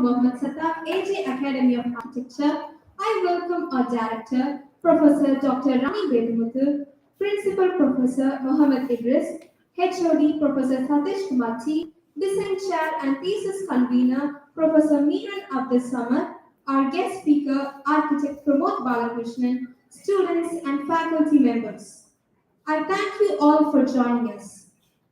Mohammed Satta, AJ Academy of Architecture, I welcome our director, Professor Dr. Rani Vedamuthu, Principal Professor Mohammed Idris, HOD Professor Satish Kumar T, Design Chair and Thesis Convener Professor Miran Abdul Samad, our guest speaker, Architect Pramod Balakrishnan, students and faculty members. I thank you all for joining us.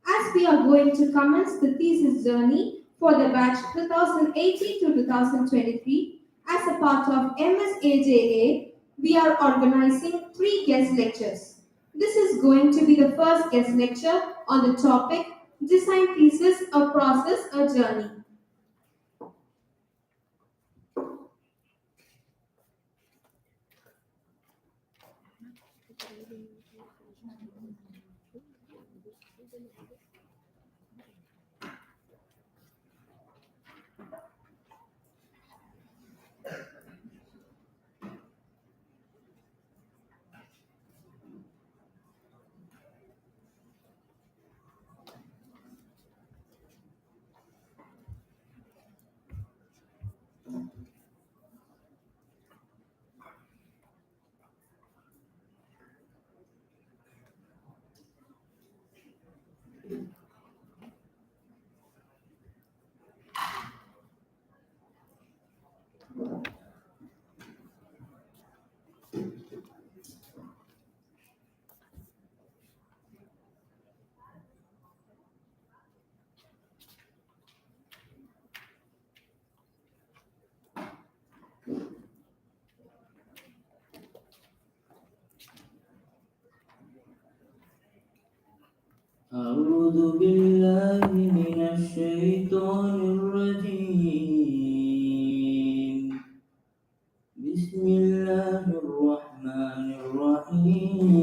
As we are going to commence the thesis journey for the batch 2018 to 2023, as a part of MSAJA, we are organizing three guest lectures. This is going to be the first guest lecture on the topic Design Thesis, a Process, a Journey. أعوذ بالله من الشيطان الرجيم بسم الله الرحمن الرحيم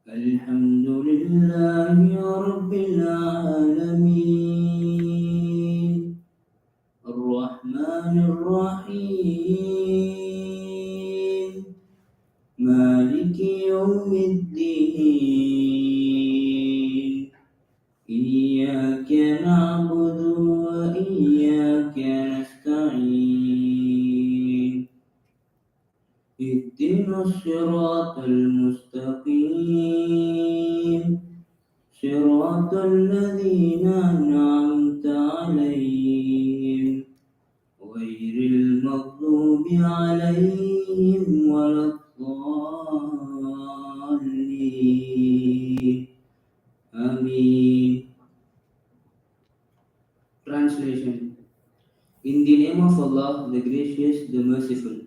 الحمد لله رب العالمين الرحمن الرحيم مالك يوم الدين إياك نعبد وإياك نستعين اهدنا الصراط المستقيم صراط الذين أنعمت عليهم غير المغضوب عليهم ولا الضالين آمين. Translation. In the name of Allah, the gracious, the merciful.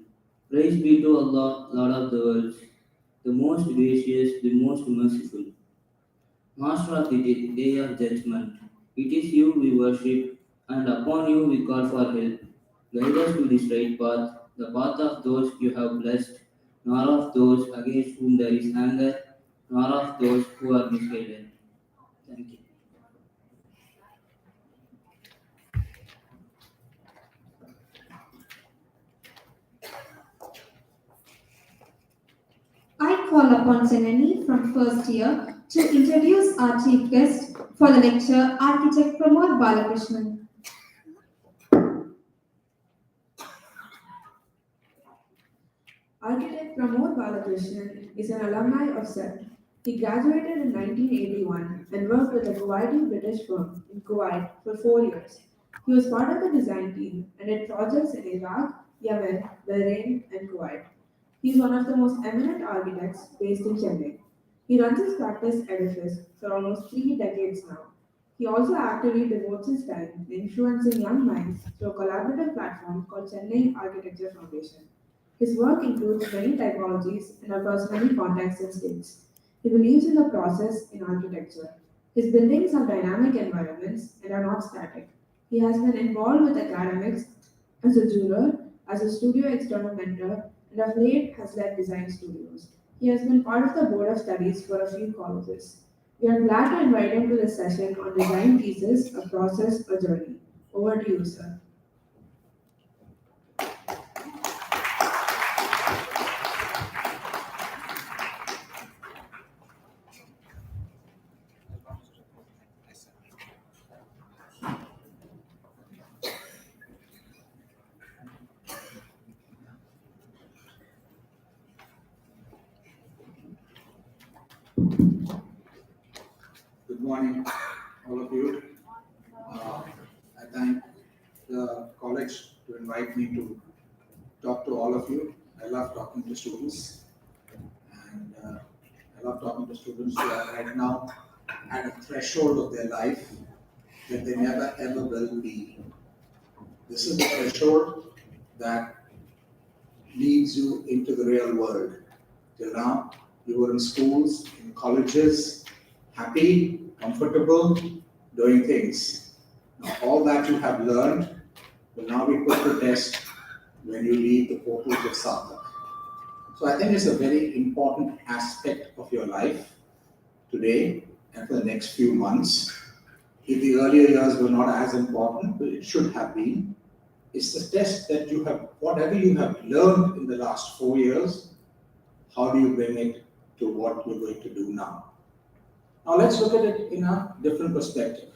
Praise be to Allah, Lord of the worlds, the most gracious, the most merciful. Master of the day of judgment. It is you we worship, and upon you we call for help. Guide us to the straight path, the path of those you have blessed, nor of those against whom there is anger, nor of those who are misguided. Thank you. I call upon Janani from first year to introduce our chief guest for the lecture, Architect Pramod Balakrishnan. Architect Pramod Balakrishnan is an alumni of CEPT. He graduated in 1981 and worked with a Kuwaiti British firm in Kuwait for 4 years. He was part of the design team and did projects in Iraq, Yemen, Bahrain, and Kuwait. He is one of the most eminent architects based in Chennai. He runs his practice edifice for almost 3 decades now. He also actively devotes his time in influencing young minds through a collaborative platform called Chennai Architecture Foundation. His work includes many typologies and across many contexts and states. He believes in the process in architecture. His buildings are dynamic environments and are not static. He has been involved with academics as a juror, as a studio external mentor, and of late has led design studios. He has been part of the board of studies for a few colleges. We are glad to invite him to this session on design thesis, a process, a journey. Over to you, sir. morning, all of you. I thank the college to invite me to talk to all of you. I love talking to students, and I love talking to students who are right now at a threshold of their life that they never ever will be. This is the threshold that leads you into the real world. Till now, you were in schools, in colleges, happy, comfortable, doing things. Now, all that you have learned will now be put to test when you leave the portals of Sarthak. So I think it's a very important aspect of your life today and for the next few months. If the earlier years were not as important, but it should have been, it's the test that you have, whatever you have learned in the last 4 years, how do you bring it to what you're going to do now? Now let's look at it in a different perspective.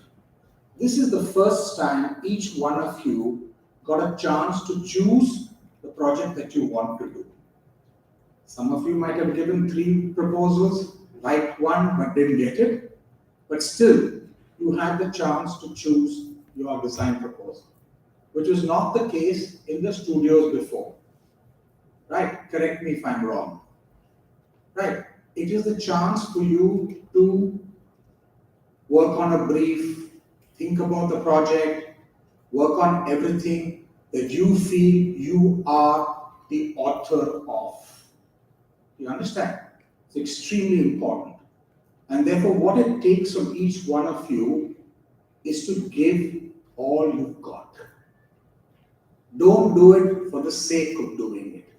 This is the first time each one of you got a chance to choose the project that you want to do. Some of you might have given 3 proposals, liked one but didn't get it, but still you had the chance to choose your design proposal, which was not the case in the studios before. Right? Correct me if I'm wrong. Right? It is the chance for you to work on a brief, think about the project, work on everything that you feel you are the author of. You understand? It's extremely important. And therefore, what it takes from each one of you is to give all you've got. Don't do it for the sake of doing it.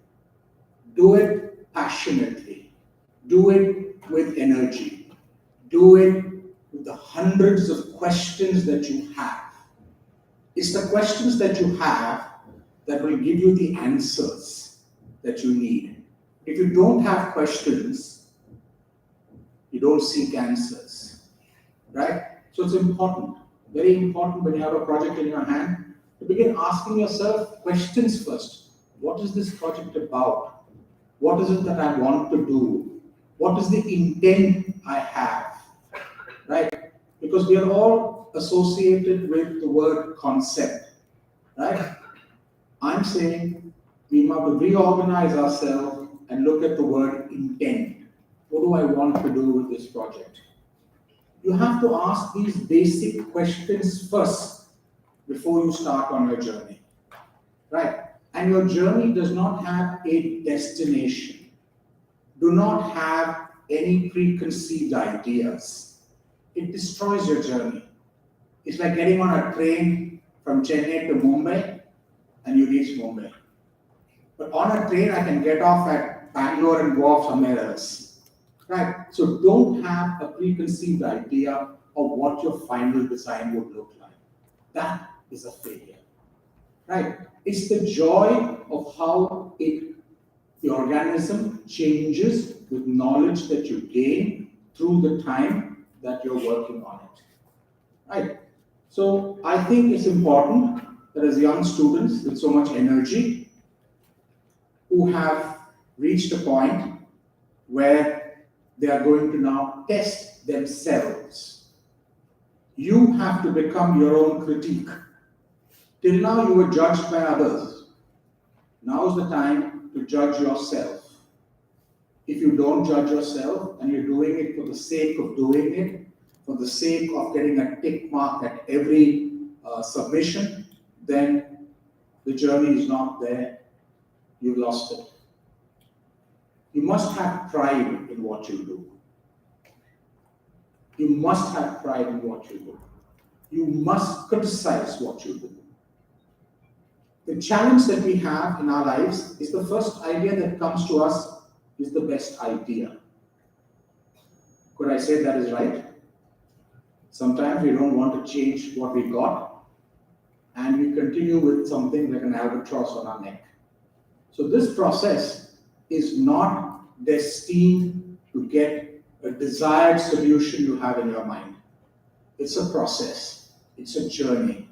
Do it passionately. Do it with energy. Do it with the hundreds of questions that you have. It's the questions that you have that will give you the answers that you need. If you don't have questions, you don't seek answers. Right? So it's important, very important when you have a project in your hand, to begin asking yourself questions first. What is this project about? What is it that I want to do? What is the intent I have? Right? Because we are all associated with the word concept. Right? I'm saying we must reorganize ourselves and look at the word intent. What do I want to do with this project? You have to ask these basic questions first before you start on your journey. Right? And your journey does not have a destination. Do not have any preconceived ideas. It destroys your journey. It's like getting on a train from Chennai to Mumbai and you reach Mumbai. But on a train, I can get off at Bangalore and go off somewhere else. Right? So don't have a preconceived idea of what your final design would look like. That is a failure. Right? It's the joy of how the organism changes with knowledge that you gain through the time that you're working on it. Right? So I think it's important that as young students with so much energy who have reached a point where they are going to now test themselves. You have to become your own critique. Till now you were judged by others. Now is the time to judge yourself. If you don't judge yourself and you're doing it for the sake of doing it, for the sake of getting a tick mark at every submission, then the journey is not there. You've lost it. You must have pride in what you do. You must have pride in what you do. You must criticize what you do. The challenge that we have in our lives is the first idea that comes to us is the best idea. Could I say that is right? Sometimes we don't want to change what we got and we continue with something like an albatross on our neck. So this process is not destined to get a desired solution you have in your mind. It's a process. It's a journey.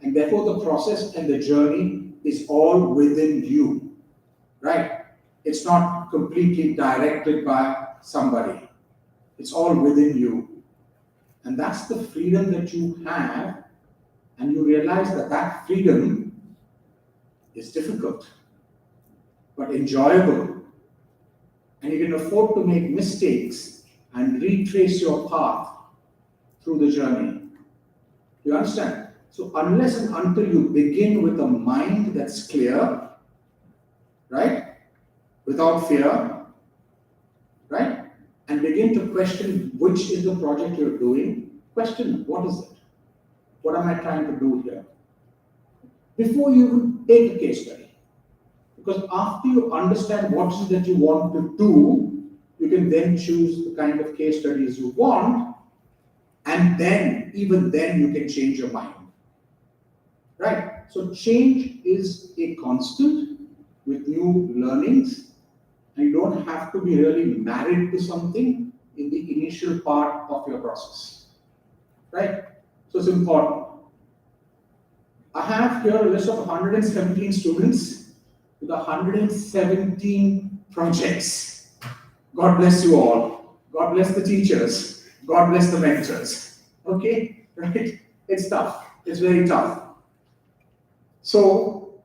And therefore the process and the journey is all within you. Right? It's not completely directed by somebody. It's all within you. And that's the freedom that you have, and you realize that that freedom is difficult, but enjoyable. And you can afford to make mistakes and retrace your path through the journey. You understand? So unless and until you begin with a mind that's clear, right? Without fear, right? And begin to question which is the project you're doing, question what is it? What am I trying to do here? Before you take a case study. Because after you understand what is it that you want to do, you can then choose the kind of case studies you want, and then, even then, you can change your mind. Right? So change is a constant with new learnings, and you don't have to be really married to something in the initial part of your process. Right? So it's important. I have here a list of 117 students with 117 projects. God bless you all. God bless the teachers. God bless the mentors. Okay? Right? It's tough. It's very tough. So,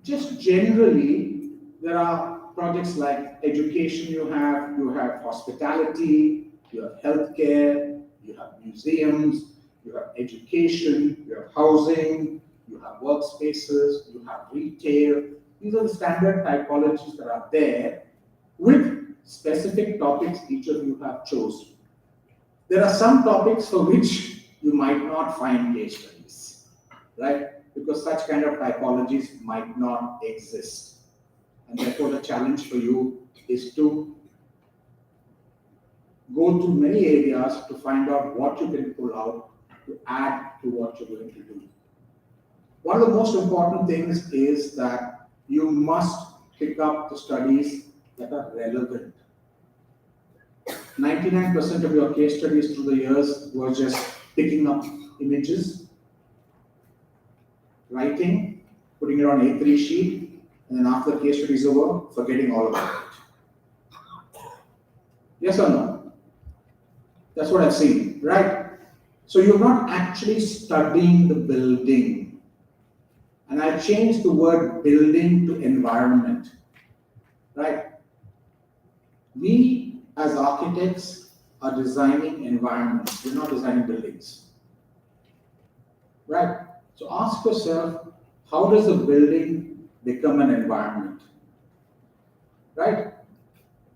just generally, there are projects like education you have hospitality, you have healthcare, you have museums, you have education, you have housing, you have workspaces, you have retail. These are the standard typologies that are there with specific topics each of you have chosen. There are some topics for which you might not find case studies, right? Because such kind of typologies might not exist. And therefore the challenge for you is to go through many areas to find out what you can pull out to add to what you're going to do. One of the most important things is that you must pick up the studies that are relevant. 99% of your case studies through the years were just picking up images, writing, putting it on A3 sheet, and then after the case study is over, forgetting all about it. Yes or no? That's what I've seen, right? So you're not actually studying the building. And I changed the word building to environment, right? We as architects are designing environments. We're not designing buildings, right? So ask yourself, how does a building become an environment, right?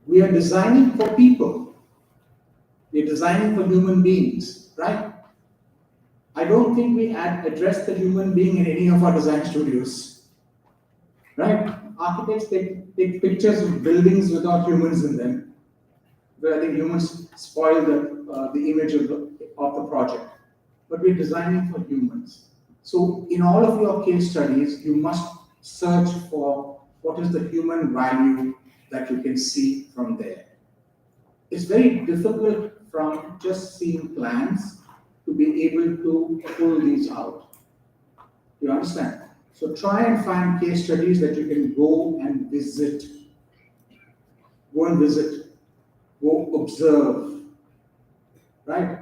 We are designing for people. We're designing for human beings, right? I don't think we address the human being in any of our design studios, right? Architects take pictures of buildings without humans in them, where I think humans spoil the image of the project. But we're designing for humans. So in all of your case studies, you must search for what is the human value that you can see from there. It's very difficult from just seeing plans to be able to pull these out. You understand? So try and find case studies that you can go and visit. Go and visit. Go observe. Right?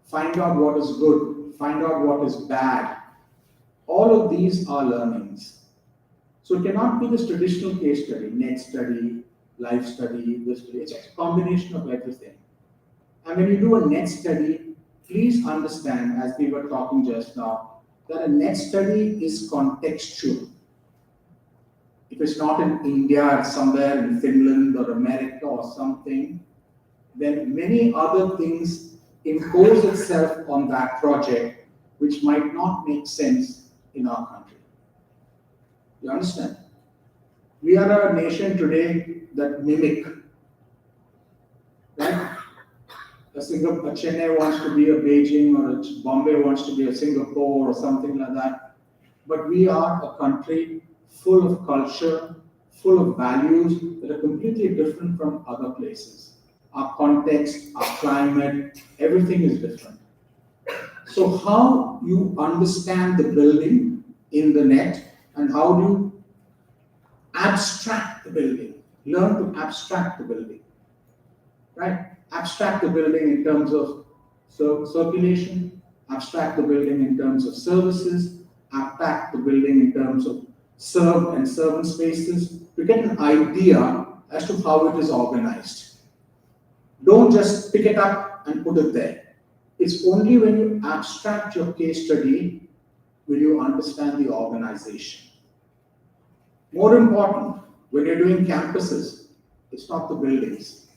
Find out what is good. Find out what is bad. All of these are learnings. So it cannot be this traditional case study, net study, life study, this study. It's a combination of everything. And when you do a net study, please understand, as we were talking just now, that a net study is contextual. If it's not in India, it's somewhere in Finland or America or something, then many other things impose itself on that project, which might not make sense in our country. You understand? We are a nation today that mimic, right? A Chennai wants to be a Beijing, or a Bombay wants to be a Singapore or something like that. But we are a country full of culture, full of values that are completely different from other places. Our context, our climate, everything is different. So how you understand the building in the net, and how do you abstract the building, learn to abstract the building, right? Abstract the building in terms of circulation, abstract the building in terms of services, abstract the building in terms of served and servant spaces to get an idea as to how it is organized. Don't just pick it up and put it there. It's only when you abstract your case study will you understand the organization. More important, when you're doing campuses, it's not the buildings.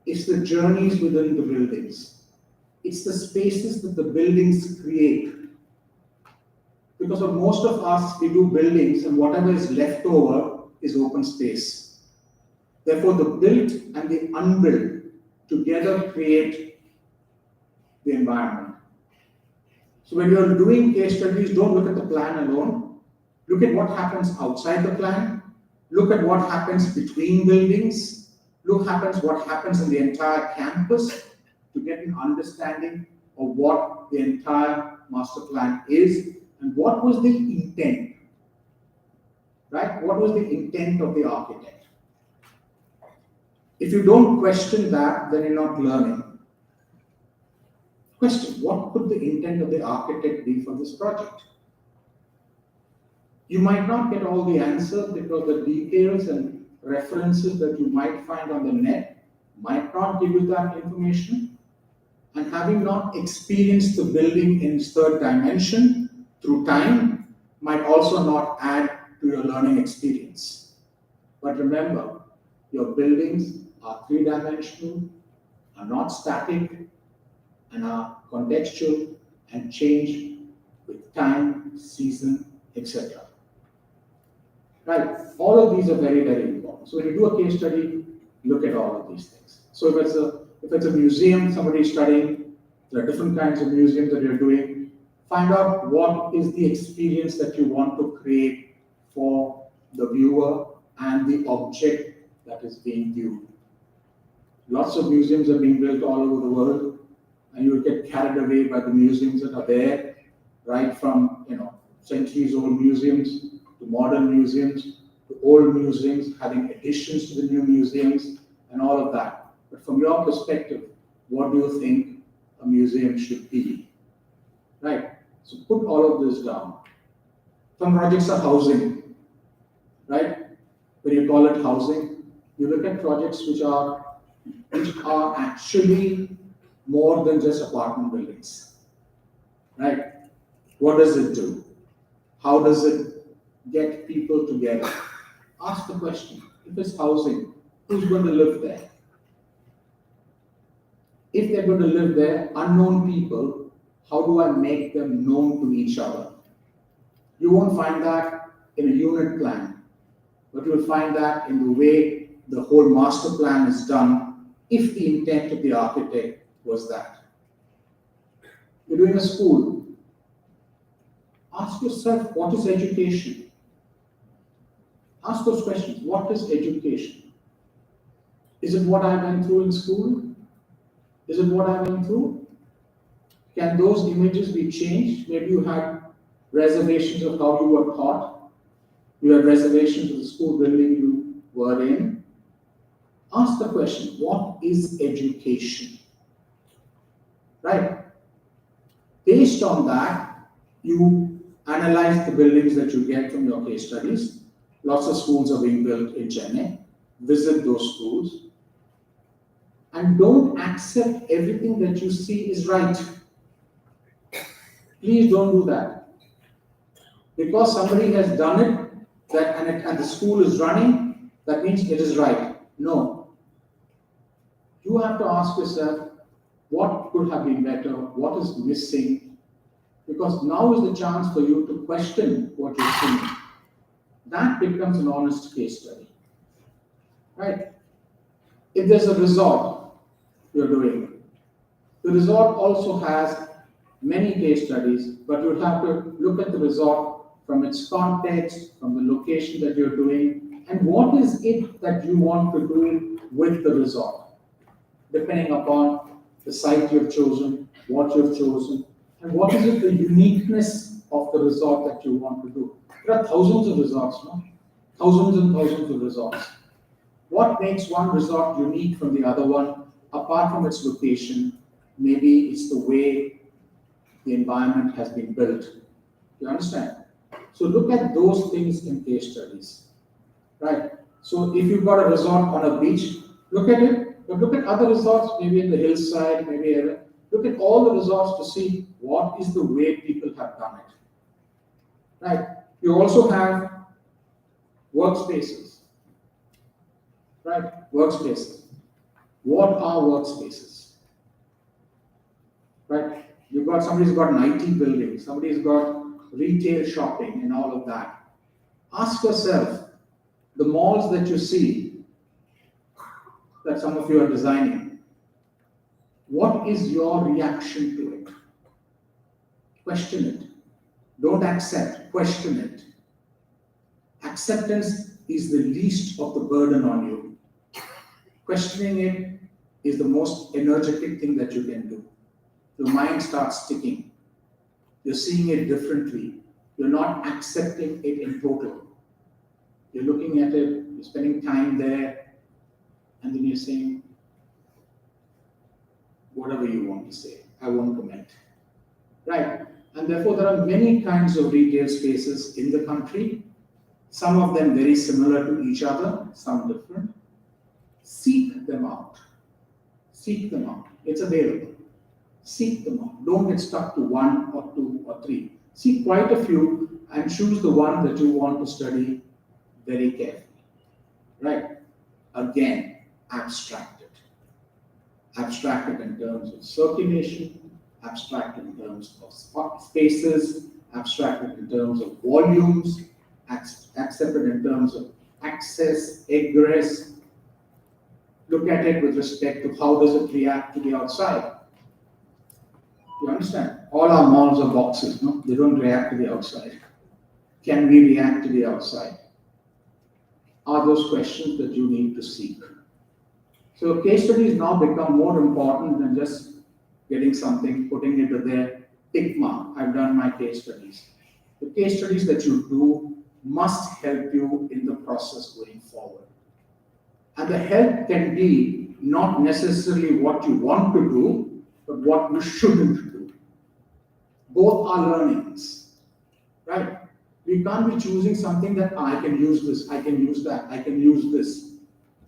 It's the journeys within the buildings. It's the spaces that the buildings create. Because for most of us, we do buildings and whatever is left over is open space. Therefore, the built and the unbuilt together create the environment. So when you're doing case studies, don't look at the plan alone. Look at what happens outside the plan. Look at what happens between buildings. Look at what happens in the entire campus to get an understanding of what the entire master plan is and what was the intent. Right? What was the intent of the architect? If you don't question that, then you're not learning. Question, what could the intent of the architect be for this project? You might not get all the answers because the details and references that you might find on the net might not give you that information. And having not experienced the building in its third dimension through time might also not add to your learning experience. But remember, your buildings are three-dimensional, are not static, and are contextual and change with time, season, etc. Right? All of these are very, very important. So when you do a case study, look at all of these things. So if it's a museum, somebody is studying, there are different kinds of museums that you're doing. Find out what is the experience that you want to create for the viewer and the object that is being viewed. Lots of museums are being built all over the world, and you will get carried away by the museums that are there, right from centuries-old museums to modern museums to old museums, having additions to the new museums and all of that. But from your perspective, what do you think a museum should be? Right? So put all of this down. Some projects are housing, right? When you call it housing, you look at projects which are actually more than just apartment buildings, right? What does it do? How does it get people together? Ask the question, if it's housing, who's going to live there? If they're going to live there, unknown people, how do I make them known to each other? You won't find that in a unit plan, but you'll find that in the way the whole master plan is done, if the intent of the architect was that. You're doing a school. Ask yourself, what is education? Ask those questions. What is education? Is it what I went through in school? Is it what I went through? Can those images be changed? Maybe you had reservations of how you were taught. You had reservations of the school building you were in. Ask the question, what is education? Right? Based on that, you analyze the buildings that you get from your case studies. Lots of schools are being built in Chennai. Visit those schools. And don't accept everything that you see is right. Please don't do that. Because somebody has done it, and the school is running, that means it is right. No. You have to ask yourself, what could have been better? What is missing? Because now is the chance for you to question what you're seeing. That becomes an honest case study. Right? If there's a resort you're doing, the resort also has many case studies, but you'll have to look at the resort from its context, from the location that you're doing, and what is it that you want to do with the resort, depending upon the site you've chosen, what you've chosen, and what is it the uniqueness of the resort that you want to do. There are thousands of resorts, no? Thousands and thousands of resorts. What makes one resort unique from the other one apart from its location, maybe it's the way the environment has been built. You understand? So look at those things in case studies, right? So if you've got a resort on a beach, look at it, but look at other resorts, maybe in the hillside, look at all the resorts to see what is the way people have done it, right? You also have workspaces, right? Workspaces. What are workspaces, right? Somebody's got an IT building, somebody's got retail shopping and all of that. Ask yourself, the malls that you see, that some of you are designing, what is your reaction to it? Question it. Don't accept, question it. Acceptance is the least of the burden on you. Questioning it is the most energetic thing that you can do. Your mind starts ticking. You're seeing it differently. You're not accepting it in total. You're looking at it, you're spending time there, and then you're saying, whatever you want to say, I won't comment. Right? And therefore, there are many kinds of retail spaces in the country, some of them very similar to each other, some different. Seek them out. Seek them out. It's available. Seek them out. Don't get stuck to one or two or three. Seek quite a few and choose the one that you want to study very carefully. Right? Again, abstract it. Abstract it in terms of circulation, abstract it in terms of spaces, abstract it in terms of volumes, accept it in terms of access, egress. Look at it with respect to how does it react to the outside. You understand? All our malls are boxes, no? They don't react to the outside. Can we react to the outside? Are those questions that you need to seek? So case studies now become more important than just getting something, putting it there, tick mark, I've done my case studies. The case studies that you do must help you in the process going forward. And the help can be not necessarily what you want to do, but what you shouldn't do. Both are learnings, right? We can't be choosing something that I can use this, I can use that, I can use this.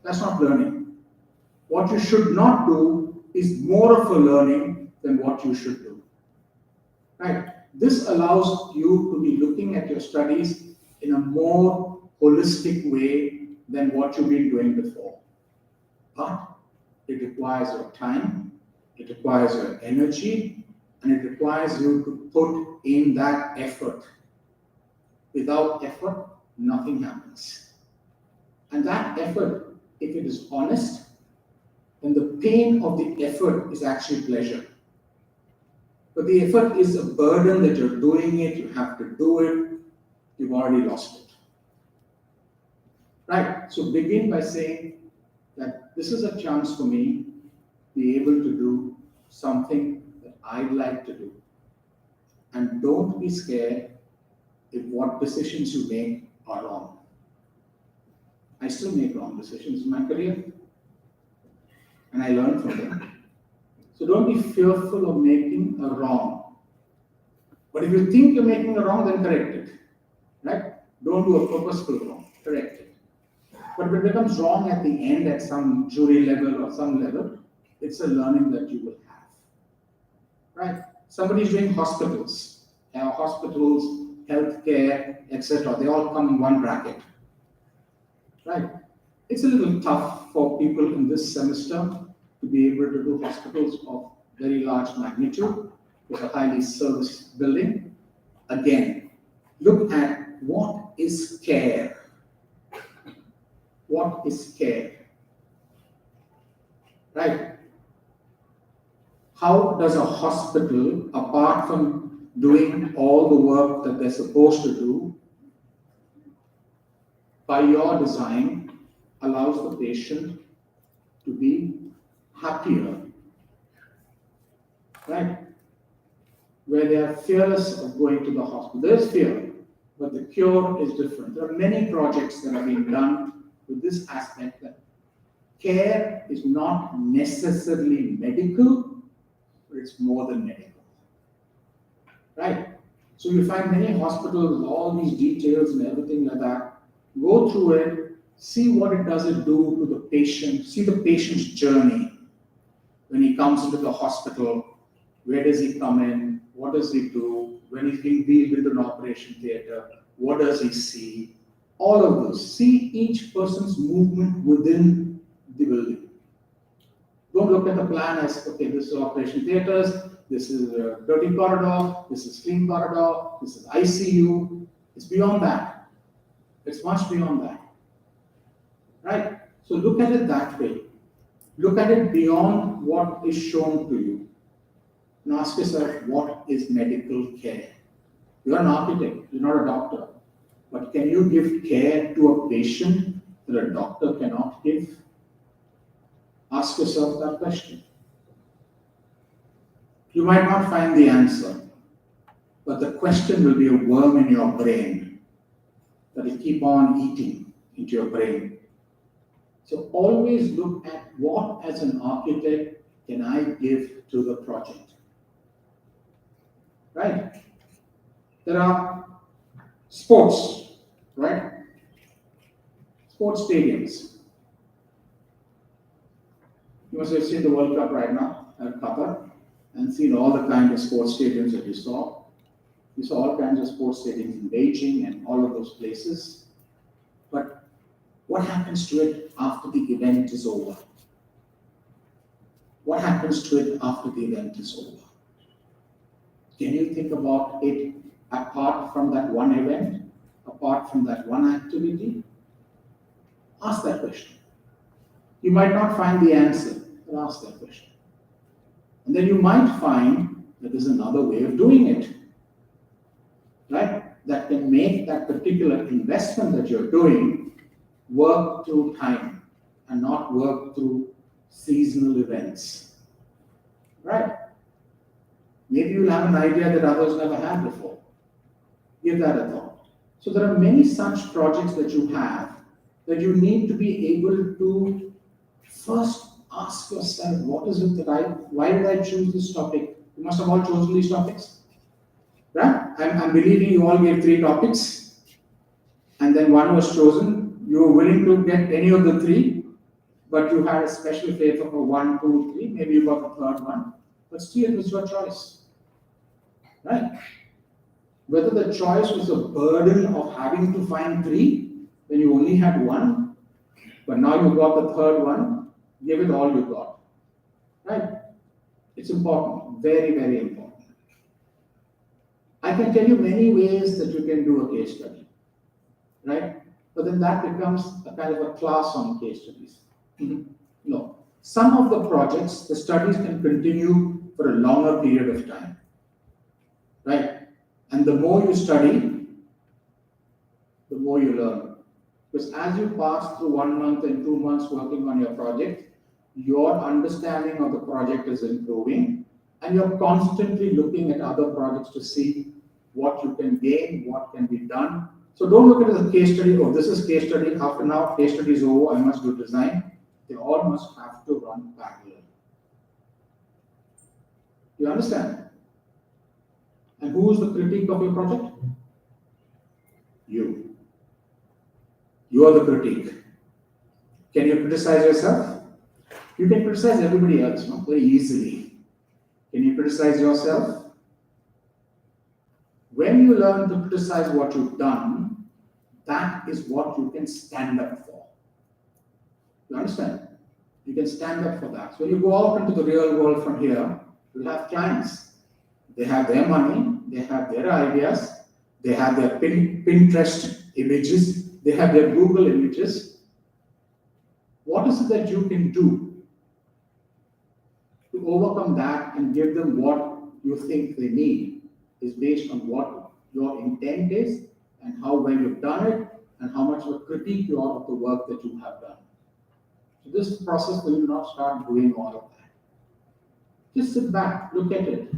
That's not learning. What you should not do is more of a learning than what you should do. Right? This allows you to be looking at your studies in a more holistic way than what you've been doing before. But it requires your time, it requires your energy, and it requires you to put in that effort. Without effort, nothing happens. And that effort, if it is honest, then the pain of the effort is actually pleasure. But the effort is a burden that you're doing it, you have to do it, you've already lost it. Right? So begin by saying that this is a chance for me to be able to do something that I'd like to do. And don't be scared if what decisions you make are wrong. I still make wrong decisions in my career, and I learn from them. So don't be fearful of making a wrong. But if you think you're making a wrong, then correct it. Right? Don't do a purposeful wrong. Correct it. But if it becomes wrong at the end at some jury level or some level, it's a learning that you will have. Right? Somebody's doing hospitals. Hospitals, healthcare, etc. They all come in one bracket. Right? It's a little tough for people in this semester to be able to do hospitals of very large magnitude with a highly serviced building. Again, look at what is care. What is care? Right? How does a hospital, apart from doing all the work that they're supposed to do, by your design, allows the patient to be happier, right? Where they are fearless of going to the hospital. There is fear, but the cure is different. There are many projects that are being done with this aspect that care is not necessarily medical, but it's more than medical. Right? So you find many hospitals, all these details and everything like that. Go through it, see what it does it do to the patient, see the patient's journey. When he comes into the hospital, where does he come in? What does he do? When he's being wheeled into an operation theater, what does he see? All of those. See each person's movement within the building. Don't look at the plan as, okay, this is operation theaters, this is a dirty corridor, this is clean corridor, this is ICU. It's beyond that. It's much beyond that. Right? So look at it that way. Look at it beyond what is shown to you. And ask yourself, what is medical care? You're an architect, you're not a doctor. But can you give care to a patient that a doctor cannot give? Ask yourself that question. You might not find the answer, but the question will be a worm in your brain that will keep on eating into your brain. So always look at what, as an architect, can I give to the project. Right? There are sports, right? Sports stadiums. You must have seen the World Cup right now at Qatar and seen all the kind of sports stadiums that you saw. You saw all kinds of sports stadiums in Beijing and all of those places. But what happens to it after the event is over? What happens to it after the event is over? Can you think about it apart from that one event, apart from that one activity? Ask that question. You might not find the answer, but ask that question. And then you might find that there's another way of doing it, right? That can make that particular investment that you're doing work through time and not work through seasonal events, right? Maybe you'll have an idea that others never had before. Give that a thought. So there are many such projects that you have that you need to be able to first ask yourself, what is it why did I choose this topic? You must have all chosen these topics, right? I'm believing you all gave 3 topics and then one was chosen. You were willing to get any of the 3, but you had a special favor for 1, 2, 3. Maybe you got the 3rd one, but still it was your choice, right? Whether the choice was a burden of having to find 3 when you only had 1, but now you got the 3rd one, give it all you got, right? It's important, very, very important. I can tell you many ways that you can do a case study, right? But then that becomes a kind of a class on case studies. No. Some of the projects, the studies can continue for a longer period of time, right? And the more you study, the more you learn. Because as you pass through 1 month and 2 months working on your project, your understanding of the project is improving, and you're constantly looking at other projects to see what you can gain, what can be done. So don't look at it as a case study, oh, this is case study, after now case study is over, I must do design. They all must have to run parallel. You understand? And who is the critique of your project? You. You are the critique. Can you criticize yourself? You can criticize everybody else, no? Very easily. Can you criticize yourself? When you learn to criticize what you've done, that is what you can stand up for. You understand? You can stand up for that. So when you go out into the real world from here, you'll have clients. They have their money, they have their ideas, they have their Pinterest images, they have their Google images. What is it that you can do to overcome that and give them what you think they need is based on what your intent is and how well you've done it and how much of a critique you are of the work that you have done. So this process will not start doing all of that. Just sit back, look at it.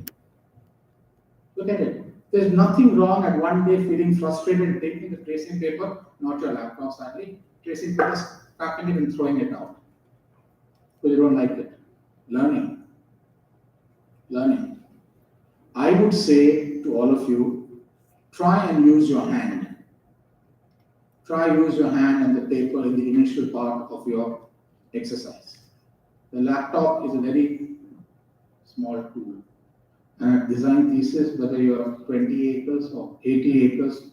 Look at it. There's nothing wrong at one day feeling frustrated and taking the tracing paper, not your laptop sadly, tracing paper, cracking it and throwing it out. Because you don't like it. Learning. Learning. I would say to all of you, try and use your hand. Try use your hand and the paper in the initial part of your exercise. The laptop is a very small tool. And a design thesis, whether you're 20 acres or 80 acres,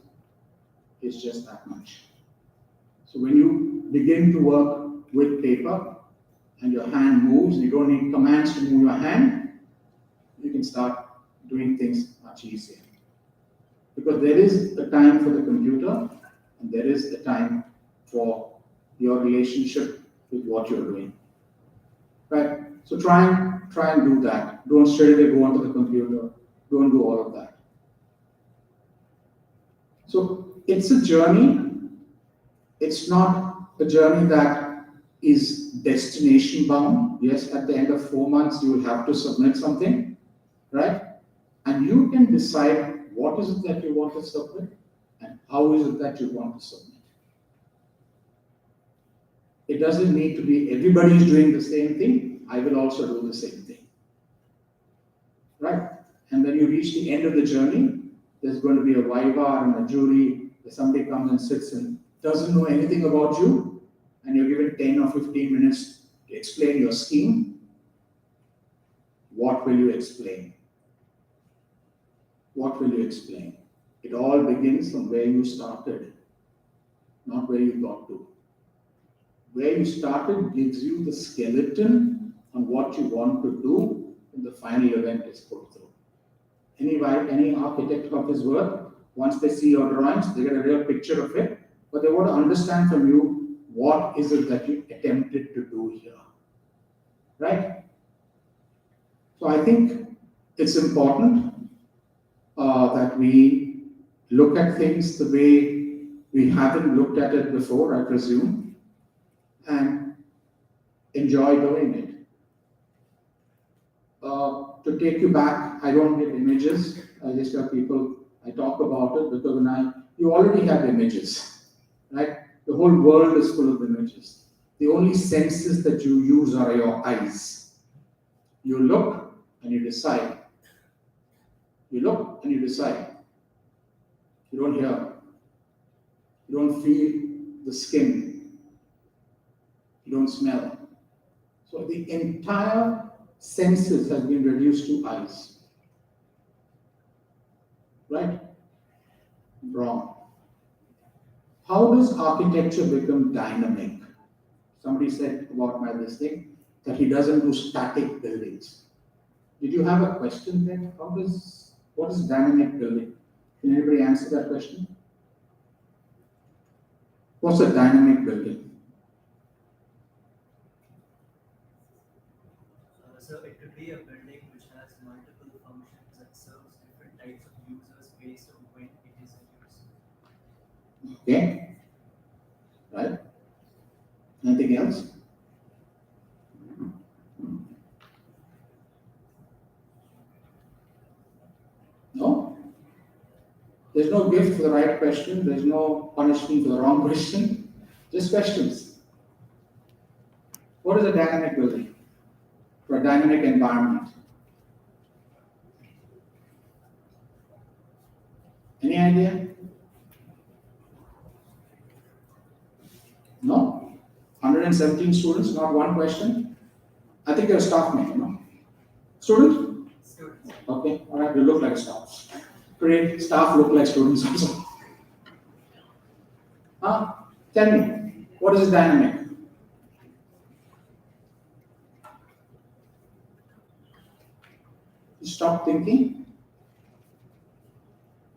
is just that much. So when you begin to work with paper and your hand moves, you don't need commands to move your hand, you can start doing things much easier. Because there is a time for the computer and there is a time for your relationship with what you're doing. Right? So try and do that. Don't straight away go onto the computer. Don't do all of that. So it's a journey. It's not a journey that is destination bound. Yes, at the end of 4 months, you will have to submit something, right? And you can decide what is it that you want to submit and how is it that you want to submit. It doesn't need to be everybody is doing the same thing. I will also do the same thing, right? And when you reach the end of the journey, there's going to be a viva and a jury where somebody comes and sits and doesn't know anything about you, and you're given 10 or 15 minutes to explain your scheme. What will you explain? What will you explain? It all begins from where you started, not where you got to. Where you started gives you the skeleton on what you want to do when the final event is put through. Any architect of his work, once they see your drawings, they get a real picture of it, but they want to understand from you what is it that you attempted to do here. Right? So I think it's important that we look at things the way we haven't looked at it before, I presume, and enjoy doing it. To take you back, I don't get images. I just have people, I talk about it because you already have images, right? The whole world is full of images. The only senses that you use are your eyes. You look and you decide. You look and you decide. You don't hear. You don't feel the skin. You don't smell. So the entire senses has been reduced to eyes. Right? Wrong. How does architecture become dynamic? Somebody said about my this thing that he doesn't do static buildings. Did you have a question there? What is dynamic building? Can anybody answer that question? What's a dynamic building? So it could be a building which has multiple functions and serves different types of users based on when it is in use. Okay. Right? Anything else? No? There's no gift for the right question. There's no punishment for the wrong question. Just questions. What is a dynamic building? For a dynamic environment? Any idea? No? 117 students, not one question? I think you're a staff member, no? Student? Students. Okay, all right, you look like staff. Great, staff look like students also. Tell me, what is dynamic? You stop thinking?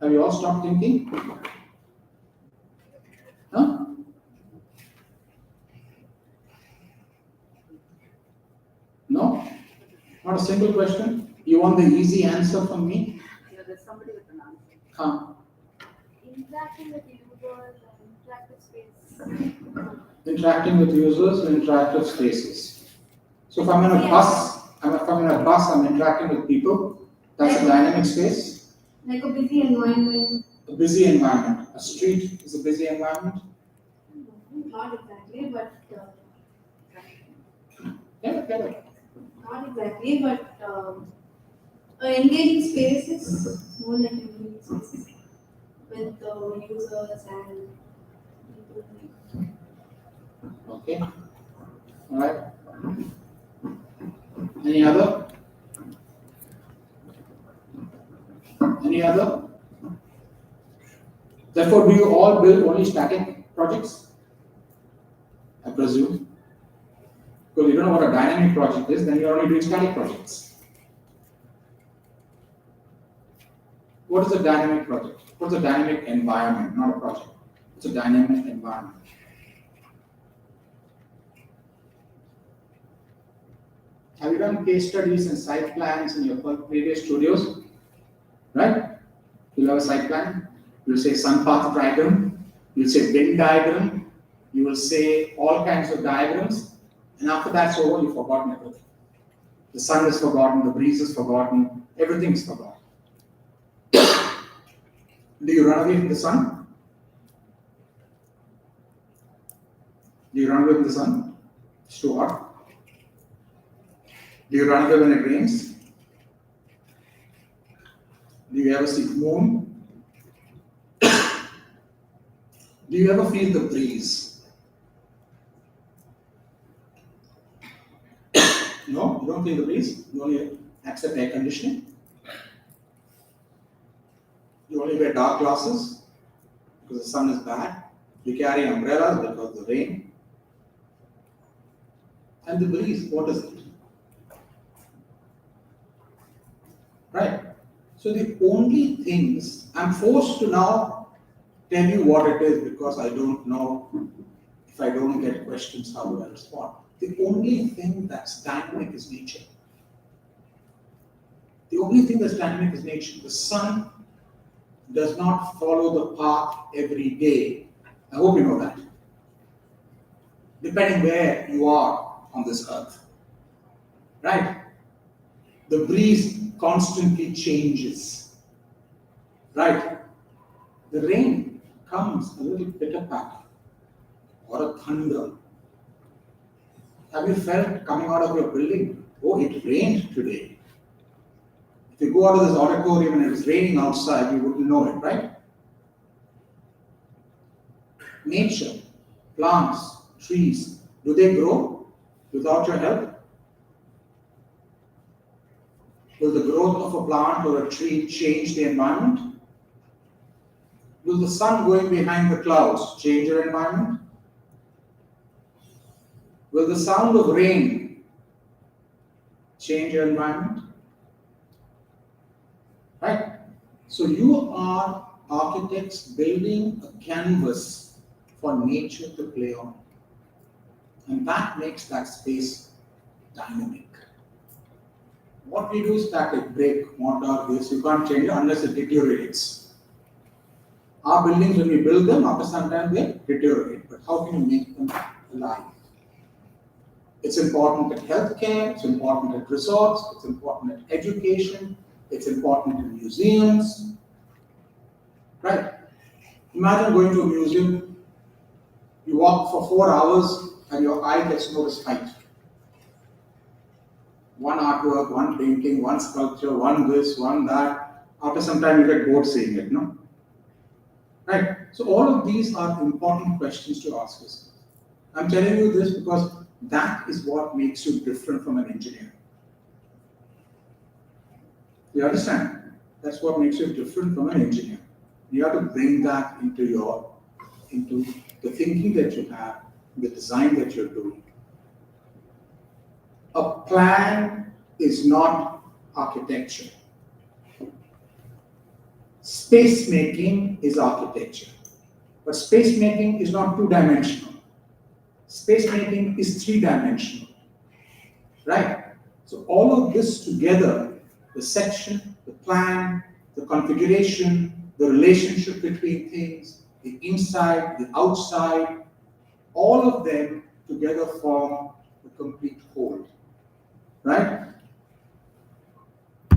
Have you all stopped thinking? Huh? No? Not a single question? You want the easy answer from me? Yeah, there's somebody with an answer. Huh? Interacting with users and interactive space. Interacting with users in interactive spaces. So if I'm in a bus, I'm interacting with people. That's a dynamic space. Like a busy environment. A busy environment. A street is a busy environment. Not exactly, but Tell it. Not exactly, but engaging spaces, more like engaging spaces with the users and people. Okay. All right. Any other? Any other? Therefore, do you all build only static projects? I presume. Because you don't know what a dynamic project is, then you're only doing static projects. What is a dynamic project? What's a dynamic environment? Not a project. It's a dynamic environment. Have you done case studies and site plans in your previous studios? Right? You'll have a site plan. You'll say sun path diagram. You'll say Venn diagram. You will say all kinds of diagrams. And after that's over, you've forgotten everything. The sun is forgotten, the breeze is forgotten, everything is forgotten. Do you run away from the sun? Do you run away from the sun? It's too hot. Do you run away when it rains? Do you ever see the moon? Do you ever feel the breeze? No, you don't feel the breeze. You only accept air conditioning. You only wear dark glasses because the sun is bad. You carry umbrellas because of the rain. And the breeze, what is it? Right? So the only things, I'm forced to now tell you what it is because I don't know. If I don't get questions, how do I respond? The only thing that's dynamic is nature. The only thing that's dynamic is nature. The sun does not follow the path every day. I hope you know that. Depending where you are on this earth. Right? The breeze constantly changes. Right? The rain comes a little pitter patter or a thunder. Have you felt coming out of your building? Oh, it rained today. If you go out of this auditorium and it's raining outside, you wouldn't know it, right? Nature, plants, trees, do they grow without your help? Will the growth of a plant or a tree change the environment? Will the sun going behind the clouds change your environment? Will the sound of rain change your environment? Right? So you are architects building a canvas for nature to play on. And that makes that space dynamic. What we do is static, break, mortar, this, you can't change it unless it deteriorates. Our buildings, when we build them, after some time they deteriorate. But how can you make them alive? It's important at healthcare, it's important at resorts, it's important at education, it's important in museums. Right? Imagine going to a museum, you walk for 4 hours and your eye gets no respite. One artwork, one painting, one sculpture, one this, one that. After some time you get bored seeing it, no? Right? So all of these are important questions to ask yourself. I'm telling you this because that is what makes you different from an engineer. You understand? That's what makes you different from an engineer. You have to bring that into the thinking that you have, the design that you're doing. A plan is not architecture. Space making is architecture. But space making is not two-dimensional. Space making is three-dimensional. Right? So all of this together, the section, the plan, the configuration, the relationship between things, the inside, the outside, all of them together form a complete whole. Right?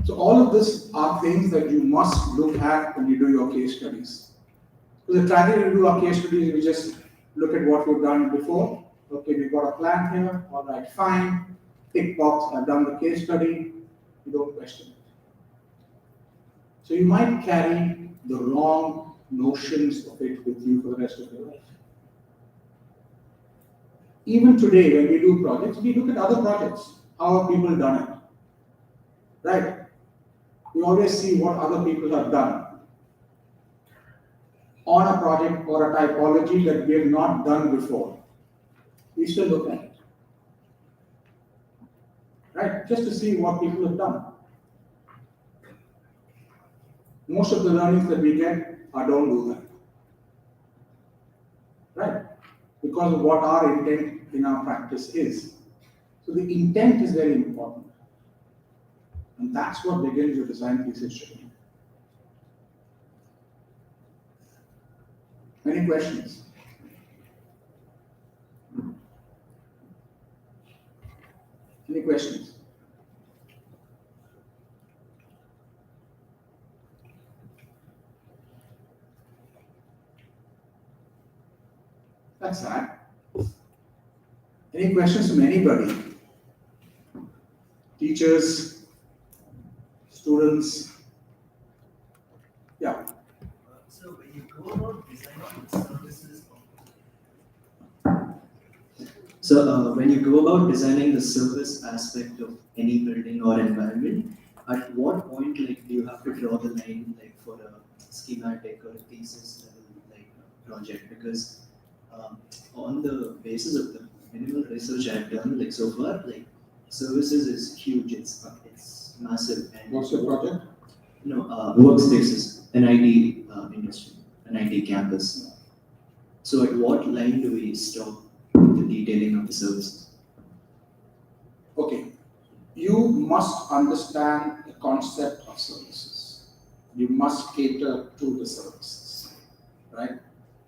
So all of this are things that you must look at when you do your case studies. So the tragedy to do our case studies, we just look at what we've done before. Okay, we've got a plan here, all right, fine. tick box, I've done the case study, you don't question it. So you might carry the wrong notions of it with you for the rest of your life. Even today, when we do projects, we look at other projects. How have people done it? Right? We always see what other people have done on a project or a typology that we have not done before. We still look at it. Right? Just to see what people have done. Most of the learnings that we get are don't do that. Right? Because of what our intent in our practice is. So the intent is very important. And that's what begins your design thesis should be. Any questions? Any questions? That's sad. Any questions from anybody? Teachers, students? Yeah. So when you go about designing services, when you go about designing the service aspect of any building or environment, at what point like do you have to draw the line like for a schematic or a thesis level like project? Because on the basis of the minimal research I've done like so far, like services is huge. It's massive. And What's your project? Workspaces, an IT industry, an IT campus. So at what line do we stop the detailing of the services? Okay. You must understand the concept of services. You must cater to the services. Right?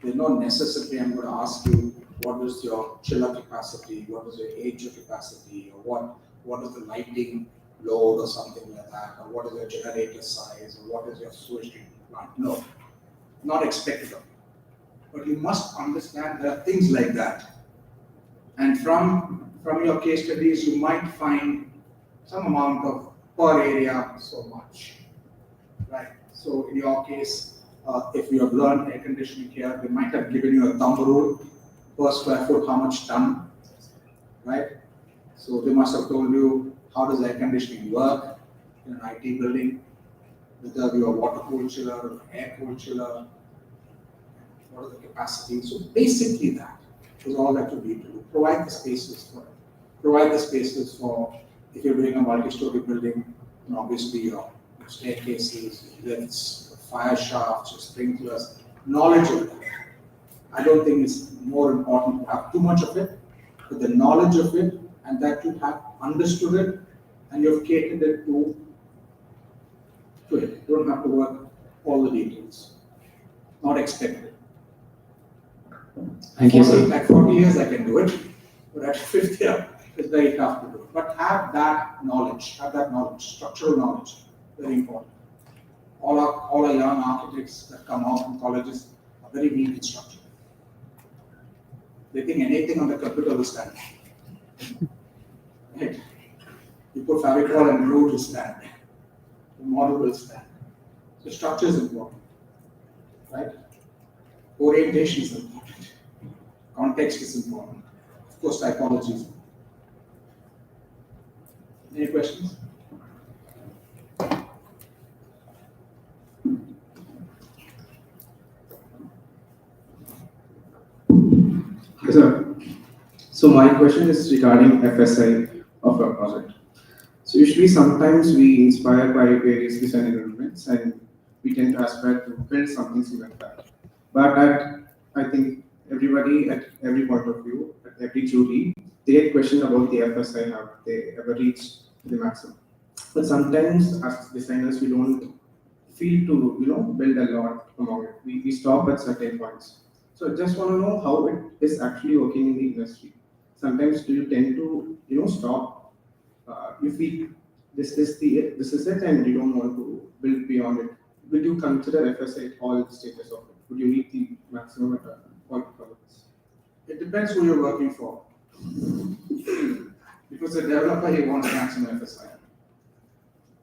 There's no necessity I'm going to ask you what is your chiller capacity, what is your HO capacity, or what is the lighting load or something like that, or what is your generator size, or what is your sewage treatment plant. No, not expected of you. But you must understand there are things like that. And from your case studies, you might find some amount of per area so much. Right? So in your case, if you have learned air conditioning here, they might have given you a thumb rule per square foot, how much ton, right? So they must have told you how does air conditioning work in an IT building, whether you are water cooled chiller or air cooled chiller, what are the capacities. So basically that is all that you need to do. Provide the spaces for it. Provide the spaces for, if you're doing a multi-story building, then obviously your staircases, your lifts, your fire shafts, your sprinklers, knowledge of that. I don't think it's more important to have too much of it, but the knowledge of it and that you have understood it and you've catered it to it. You don't have to work all the details. Not expected. Thank you, sir. At 40 years I can do it, but at 50 year it's very tough to do it. But have that knowledge, structural knowledge, very important. All our young architects that come out from colleges are very weak in structure. They think anything on the computer will stand. Right? You put Fabicol and glue to stand. The model will stand. So structure is important. Right? Orientation is important. Context is important. Of course, typology is important. Any questions? Yes, sir. So my question is regarding FSI of our project. So usually sometimes we inspire by various design elements and we tend to aspire to build something similar to that. But I think everybody at every point of view, at every jury, they get questioned about the FSI, have they ever reached the maximum. But sometimes as designers we don't feel to build a lot among it. We stop at certain points. So I just want to know how it is actually working in the industry. Sometimes do you tend to stop you feel this is it and you don't want to build beyond it. Will you consider FSA at all stages of it? Would you reach the maximum at one point? It depends who you're working for. If it's a developer, he wants maximum FSI.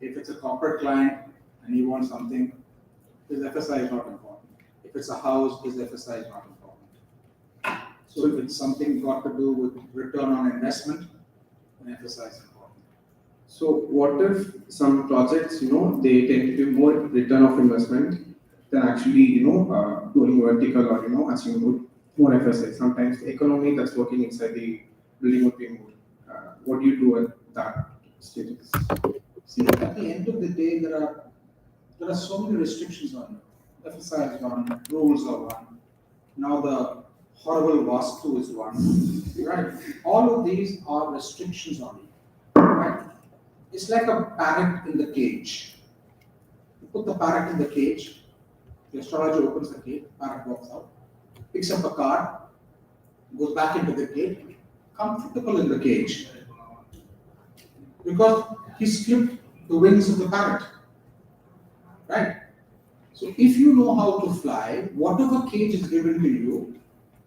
If it's a corporate client and he wants something, his FSI is not important. If it's a house, his FSI is not important. So if it's something got to do with return on investment, then FSI is important. So what if some projects, they tend to give more return of investment than actually, going vertical or, achieving more FSI. Sometimes the economy that's working inside the building would be more. What do you do at that stage? See, at the end of the day, there are so many restrictions on it. FSI is one, rules are one. Now the horrible Vastu is one, right? All of these are restrictions on it, right? It's like a parrot in the cage. You put the parrot in the cage, the astrologer opens the cage, parrot walks out, picks up a card, goes back into the cage, comfortable in the cage. Because he clipped the wings of the parrot, right? So if you know how to fly, whatever cage is given to you,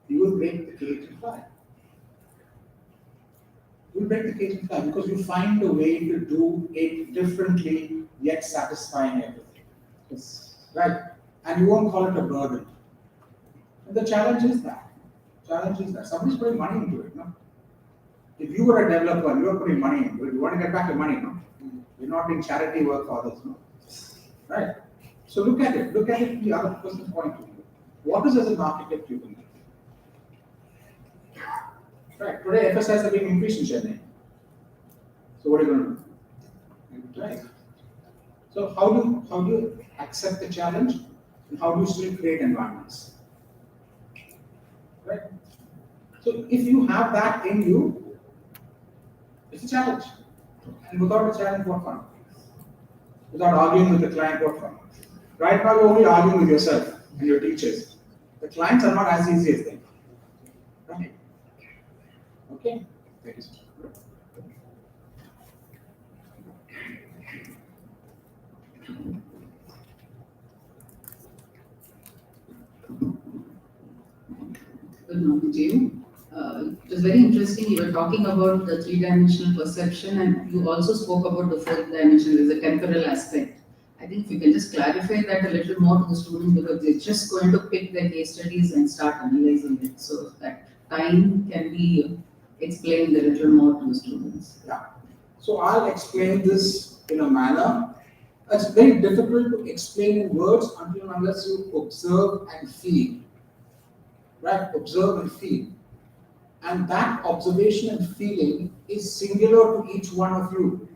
you will make the cage and fly. You will make the cage and fly because you find a way to do it differently yet satisfying everything. Yes. Right? And you won't call it a burden. And the challenge is that. Somebody's putting money into it, no? If you were a developer and you were putting money into it, you want to get back your money, no? You're not doing charity work for others, no? Right? So look at it from the other person's point of view. What is as an architect you can do? Right, today FSIs are being increased in Chennai. So what are you going to do? Right. So how do you accept the challenge and how do you still create environments? Right? So if you have that in you, it's a challenge. And without a challenge, what fun? Without arguing with the client, what fun? Right now, you're only arguing with yourself and your teachers. The clients are not as easy as them. Right? Okay? Thank you, sir. Good morning to you. It was very interesting. You were talking about the three-dimensional perception, and you also spoke about the fourth dimension, there's a temporal aspect. I think if you can just clarify that a little more to the student, because they're just going to pick their case studies and start analyzing it. So that time can be explained a little more to the students. Yeah. So I'll explain this in a manner. It's very difficult to explain in words until unless you observe and feel. Right? Observe and feel. And that observation and feeling is singular to each one of you.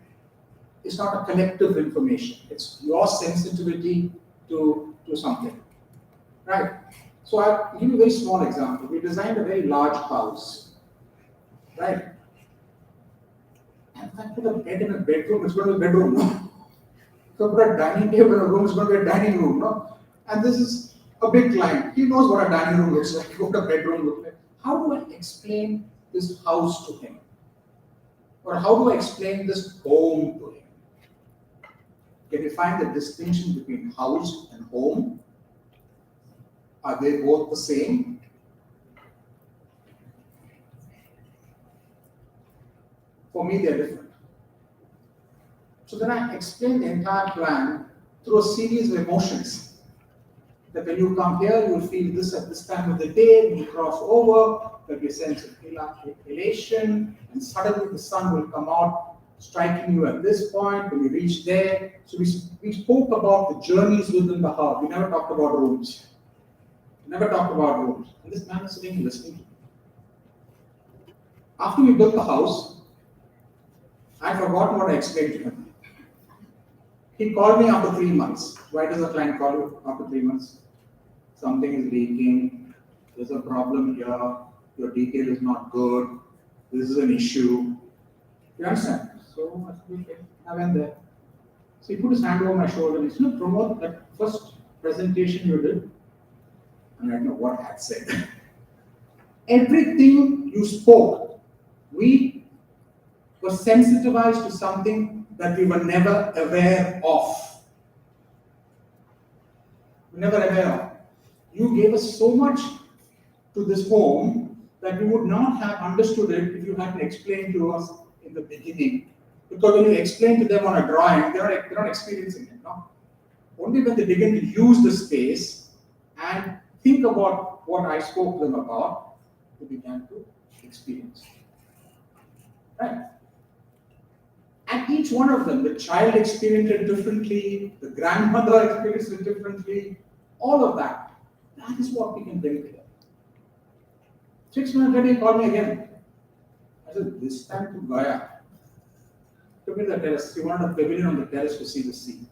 It's not a collective information. It's your sensitivity to something. Right? So I'll give you a very small example. We designed a very large house. Right? And if I put a bed in a bedroom, it's going to be a bedroom, no? So put a dining table in a room, it's going to be a dining room, no? And this is a big client. He knows what a dining room looks like, what a bedroom looks like. How do I explain this house to him? Or how do I explain this home to him? Can you find the distinction between house and home? Are they both the same? For me, they're different. So then I explain the entire plan through a series of emotions. That when you come here, you will feel this at this time of the day. When you cross over, there'll be a sense of elation, and suddenly the sun will come out, striking you at this point. When you reach there, so we spoke about the journeys within the house. We never talked about rooms. And this man is sitting and listening to me. After we built the house, I forgot what I explained to him. He called me after 3 months. Why does a client call you after 3 months? Something is leaking, there's a problem here, your detail is not good, this is an issue. You understand? So I said, okay, I went there. So he put his hand over my shoulder and he said, Pramod, that first presentation you did, and I don't know what I had said. Everything you spoke, we were sensitized to something that we were never aware of. You gave us so much to this home that we would not have understood it if you hadn't explained to us in the beginning, because when you explain to them on a drawing, they're not experiencing it. No? Only when they begin to use the space and think about what I spoke to them about, they began to experience. Right? And each one of them, the child experienced it differently, the grandmother experienced it differently, all of that. That is what we can bring together. 6 months later, he called me again. I said, this time to Gaya. Took me to the terrace. He wanted a pavilion on the terrace to see the sea.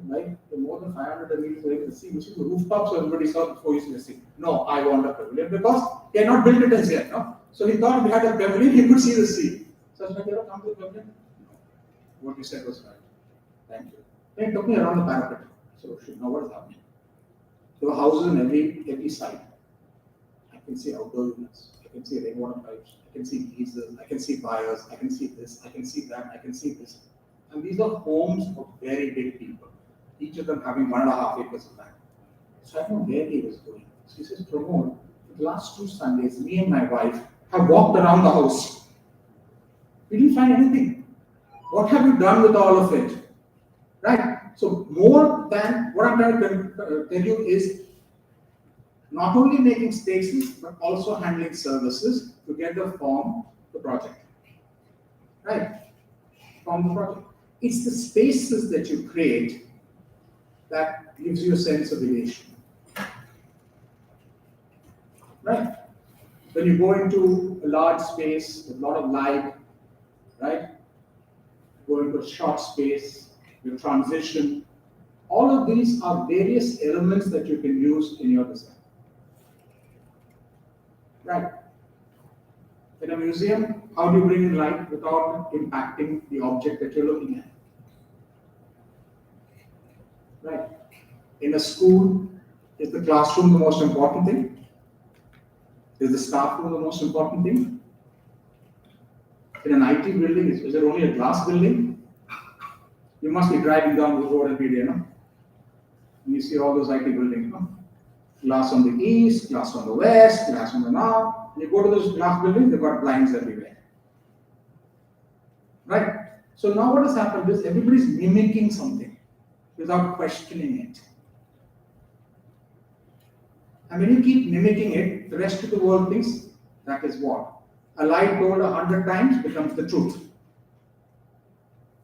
Like the more than 500 meters away from the sea, which is the rooftops, so everybody saw before you see the sea. No, I want a pavilion because he had not built it as yet. No? So he thought if he had a pavilion, he could see the sea. So I said, you ever come to the pavilion? No. What you said was right. Thank you. Then he took me around the parapet. So now what is happening? There were houses on every side. I can see outdoor units. I can see rainwater pipes. I can see geysers. I can see buyers. I can see this. I can see that. I can see this. And these are homes of very big people, each of them having 1.5 acres of land. So I know where he was going. So he says, Pramod, for the last 2 Sundays, me and my wife have walked around the house. We didn't find anything. What have you done with all of it? Right? So more than what I'm trying to tell you is not only making spaces, but also handling services together form the project. Right? Form the project. It's the spaces that you create that gives you a sense of elation. Right? When you go into a large space with a lot of light, right? Go into a short space, you transition. All of these are various elements that you can use in your design. Right? In a museum, how do you bring in light without impacting the object that you're looking at? Right? In a school, is the classroom the most important thing? Is the staff room the most important thing? In an IT building, is it only a glass building? You must be driving down the road every day, no? And you see all those IT buildings, no? Glass on the east, glass on the west, glass on the north. You go to those glass buildings, they've got blinds everywhere. Right? So now what has happened is everybody's mimicking something without questioning it. And when you keep mimicking it, the rest of the world thinks that is what? A lie told 100 times becomes the truth.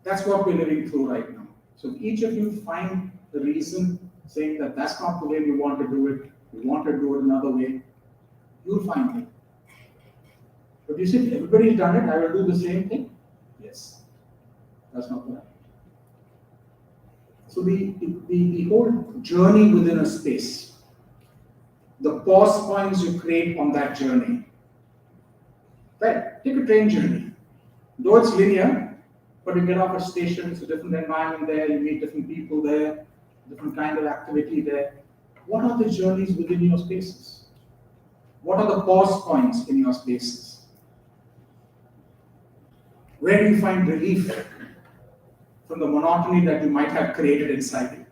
That's what we're living through right now. So if each of you find the reason saying that that's not the way we want to do it, we want to do it another way, you'll find it. But you see, if everybody's done it, I will do the same thing. Yes. That's not right. So the whole journey within a space, the pause points you create on that journey. Right? Take a train journey. Though it's linear, but you get off at a station, it's a different environment there, you meet different people there, different kind of activity there. What are the journeys within your spaces? What are the pause points in your spaces? Where do you find relief from the monotony that you might have created inside you?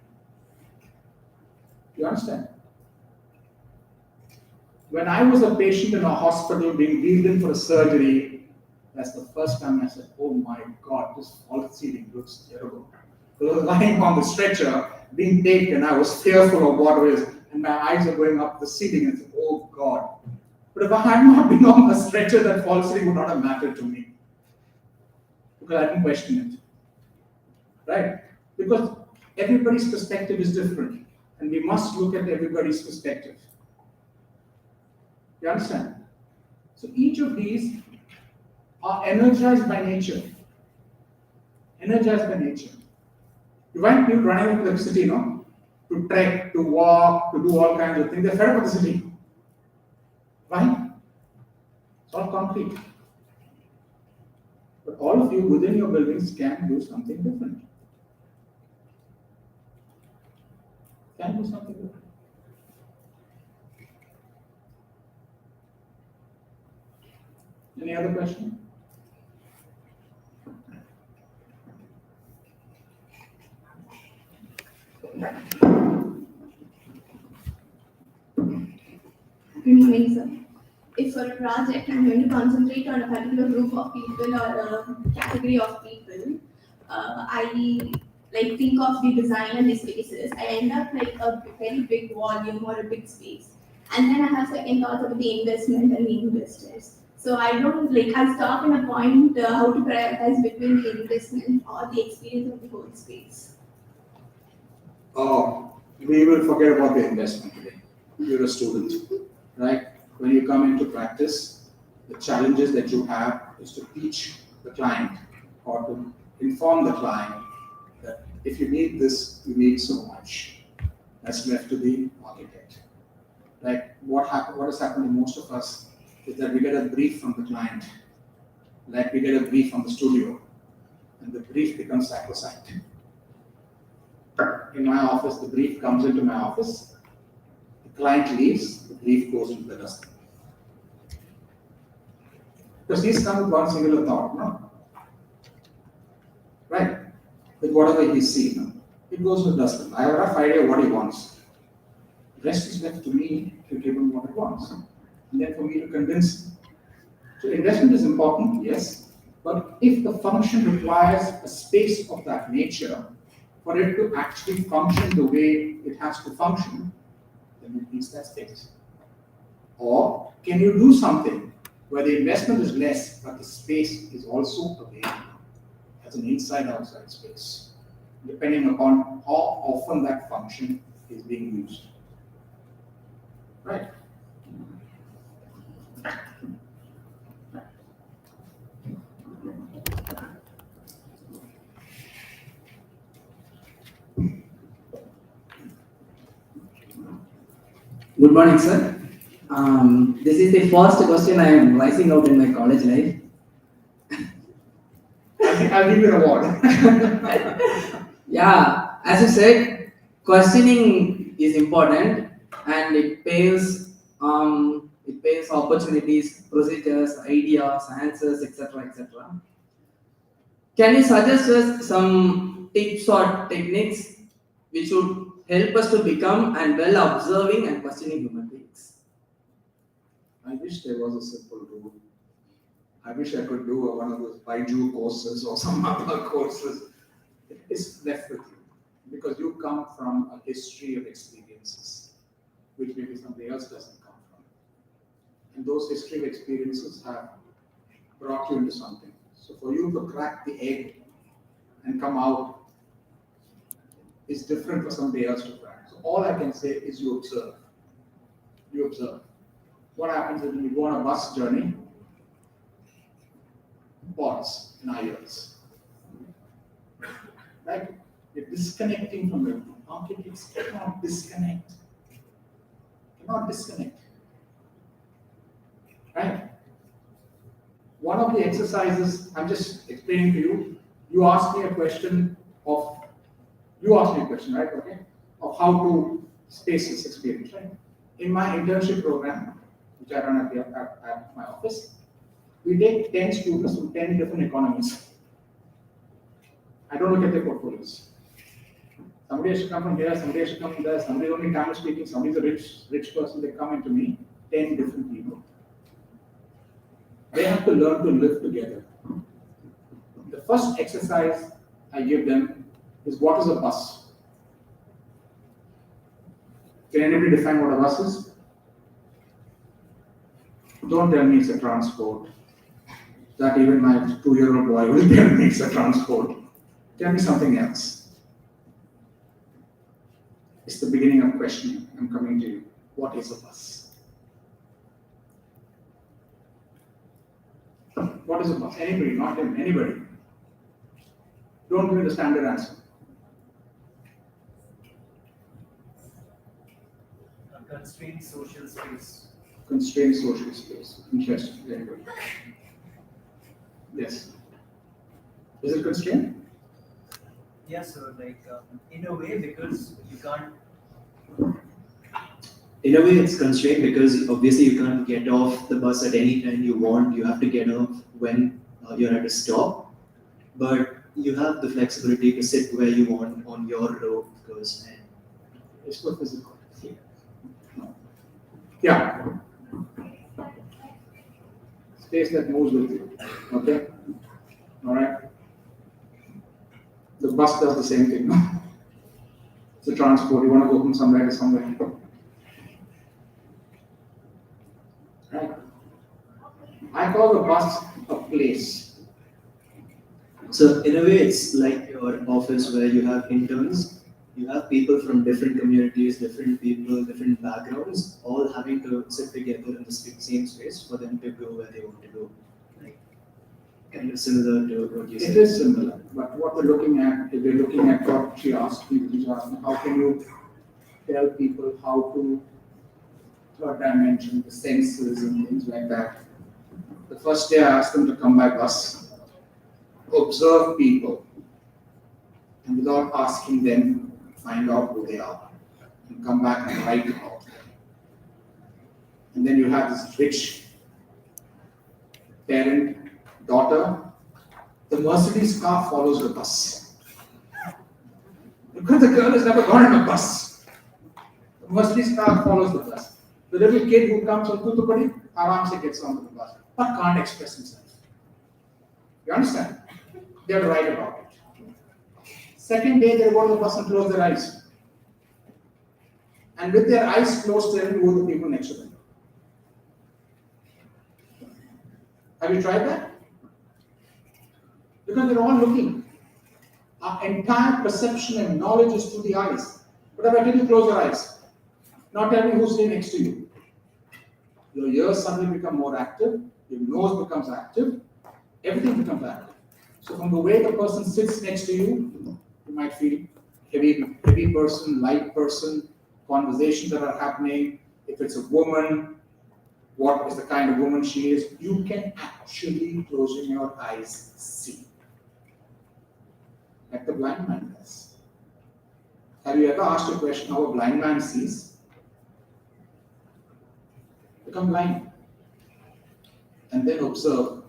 You understand? When I was a patient in a hospital being wheeled in for a surgery, that's the first time I said, oh my God, this false ceiling looks terrible. I was lying on the stretcher, being taken, I was fearful of what it is, and my eyes are going up the ceiling and I said, oh God. But if I had not been on the stretcher, that false ceiling would not have mattered to me. Because I didn't question it. Right? Because everybody's perspective is different. And we must look at everybody's perspective. You understand? So each of these are energized by nature. Energized by nature. You find people running into the city, no? To trek, to walk, to do all kinds of things. They're fed up with the city. Why? It's all concrete. But all of you within your buildings can do something different. Can do something different. Any other question? Good morning, sir. if for a project I'm going to concentrate on a particular group of people or a category of people, I like think of the design and the spaces. I end up like a very big volume or a big space, and then I have second thoughts about the investment and the investors. So I don't like I stop in a point how to prioritize between the investment or the experience of the whole space. Oh, we will forget about the investment today. You're a student, right? When you come into practice, the challenges that you have is to teach the client or to inform the client that if you need this, you need so much. That's left to the architect. Like what has happened to most of us is that we get a brief from the client, like we get a brief from the studio, and the brief becomes sacrosanct. In my office, the brief comes into my office, the client leaves, the brief goes into the dustbin. Because he's come with one singular thought, no? Right? With whatever he's seen, no? It goes into the dustbin. I have a rough idea what he wants. The rest is left to me to give him what he wants. And then for me to convince him. So investment is important, yes. But if the function requires a space of that nature, for it to actually function the way it has to function, then it needs that space. Or can you do something where the investment is less, but the space is also available as an inside-outside space, depending upon how often that function is being used. Right? Good morning, sir. This is the first question I am rising out in my college life. I'll give you an award. Yeah, as you said, questioning is important and it paves opportunities, procedures, ideas, answers, etc., etc. Can you suggest us some tips or techniques which would help us to become and well observing and questioning human beings? I wish there was a simple rule. I wish I could do one of those Baiju courses or some other courses. It's left with you because you come from a history of experiences, which maybe somebody else doesn't come from. And those history of experiences have brought you into something. So for you to crack the egg and come out is different for somebody else to crack. So all I can say is you observe. You observe. What happens is when you go on a bus journey, pause in our ears. Right? You're disconnecting from everything. Architects cannot disconnect. Cannot disconnect. Right? One of the exercises, I'm just explaining to you, you asked me a question, right? Okay? Of how to space this experience, right? In my internship program, which I run at my office, we take 10 students from 10 different economies. I don't look at their portfolios. Somebody has to come from here, somebody has to come from there, somebody's only Tamil speaking, somebody's a rich person, they come into me, 10 different people. They have to learn to live together. The first exercise I give them is what is a bus? Can anybody define what a bus is? Don't tell me it's a transport. That even my 2-year-old boy will tell me it's a transport. Tell me something else. It's the beginning of questioning. I'm coming to you. What is a bus? What is a bus? Anybody, not him, anybody. Don't give me the standard answer. A constrained social space. Constrained social space. Interesting. Very good. Yes. Is it constrained? Yeah, so like in a way, because you can't. In a way, it's constrained because obviously you can't get off the bus at any time you want. You have to get off when you're at a stop. But you have the flexibility to sit where you want on your row because It's for physical. Yeah. space that moves with you. Okay? Alright? The bus does the same thing. It's a transport, you want to go from somewhere to somewhere. Right? I call the bus a place. So in a way, it's like your office where you have interns, you have people from different communities, different people, different backgrounds, all having to sit together in the same space for them to go where they want to go. Like, kind of similar to what you said. It is similar, but what we're looking at, if we're looking at what she asked me, how can you tell people how to, third dimension, the senses and things like that. The first day I asked them to come by bus, observe people, and without asking them, find out who they are, and come back and write about them. And then you have this rich parent, daughter. The Mercedes car follows the bus. Because the girl has never gone in a bus. The Mercedes car follows the bus. The little kid who comes on Thoothukudi, aram gets onto the bus, but can't express himself. You understand? They have to write about it. Second day, they go to the bus and close their eyes. And with their eyes closed, they will go to the people next to them. Have you tried that? Because they're all looking. Our entire perception and knowledge is through the eyes. But if I tell you close your eyes, now tell me who's sitting next to you. Your ears suddenly become more active, your nose becomes active, everything becomes active. So from the way the person sits next to you, you might feel heavy person, light person, conversations that are happening. If it's a woman, what is the kind of woman she is? You can actually, closing your eyes, see. Like the blind man does. Have you ever asked a question how a blind man sees? Become blind. And then observe.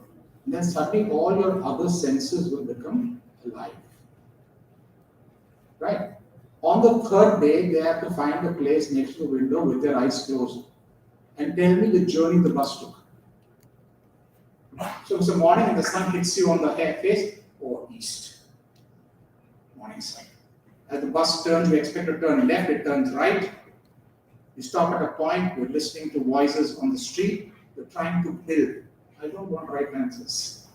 And then suddenly all your other senses will become alive. Right? On the third day, they have to find a place next to the window with their eyes closed. And tell me the journey the bus took. So it's a morning and the sun hits you on the face, or east. Morning sun. As the bus turns, you expect to turn left, it turns right. You stop at a point, you're listening to voices on the street, you're trying to build. I don't want right answers.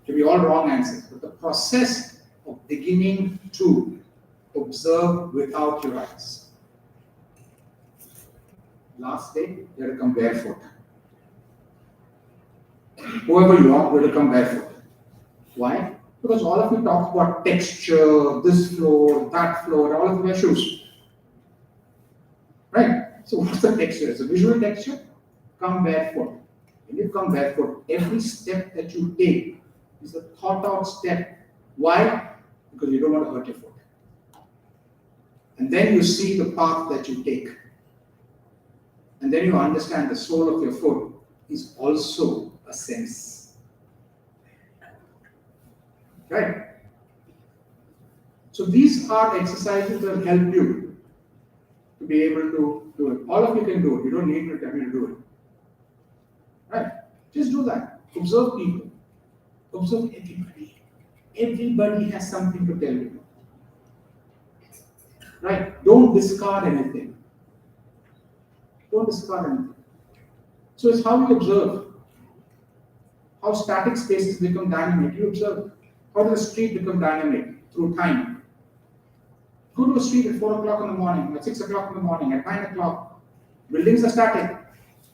It can be all wrong answers, but the process of beginning to observe without your eyes. Last day, you have to come barefoot. Whoever you are, you have to come barefoot. Why? Because all of you talk about texture, this floor, that floor, all of you wear shoes. Right? So what's the texture? It's a visual texture. Come barefoot. When you come barefoot, every step that you take is a thought out step. Why? Because you don't want to hurt your foot. And then you see the path that you take. And then you understand the sole of your foot is also a sense. Right? So these are exercises that help you to be able to do it. All of you can do it. You don't need to tell me to do it. Right? Just do that. Observe people. Observe everybody. Everybody has something to tell you. Right? Don't discard anything. Don't discard anything. So it's how you observe. How static spaces become dynamic. You observe. How does the street become dynamic? Through time. Go to a street at 4 o'clock in the morning, at 6 o'clock in the morning, at 9 o'clock. Buildings are static.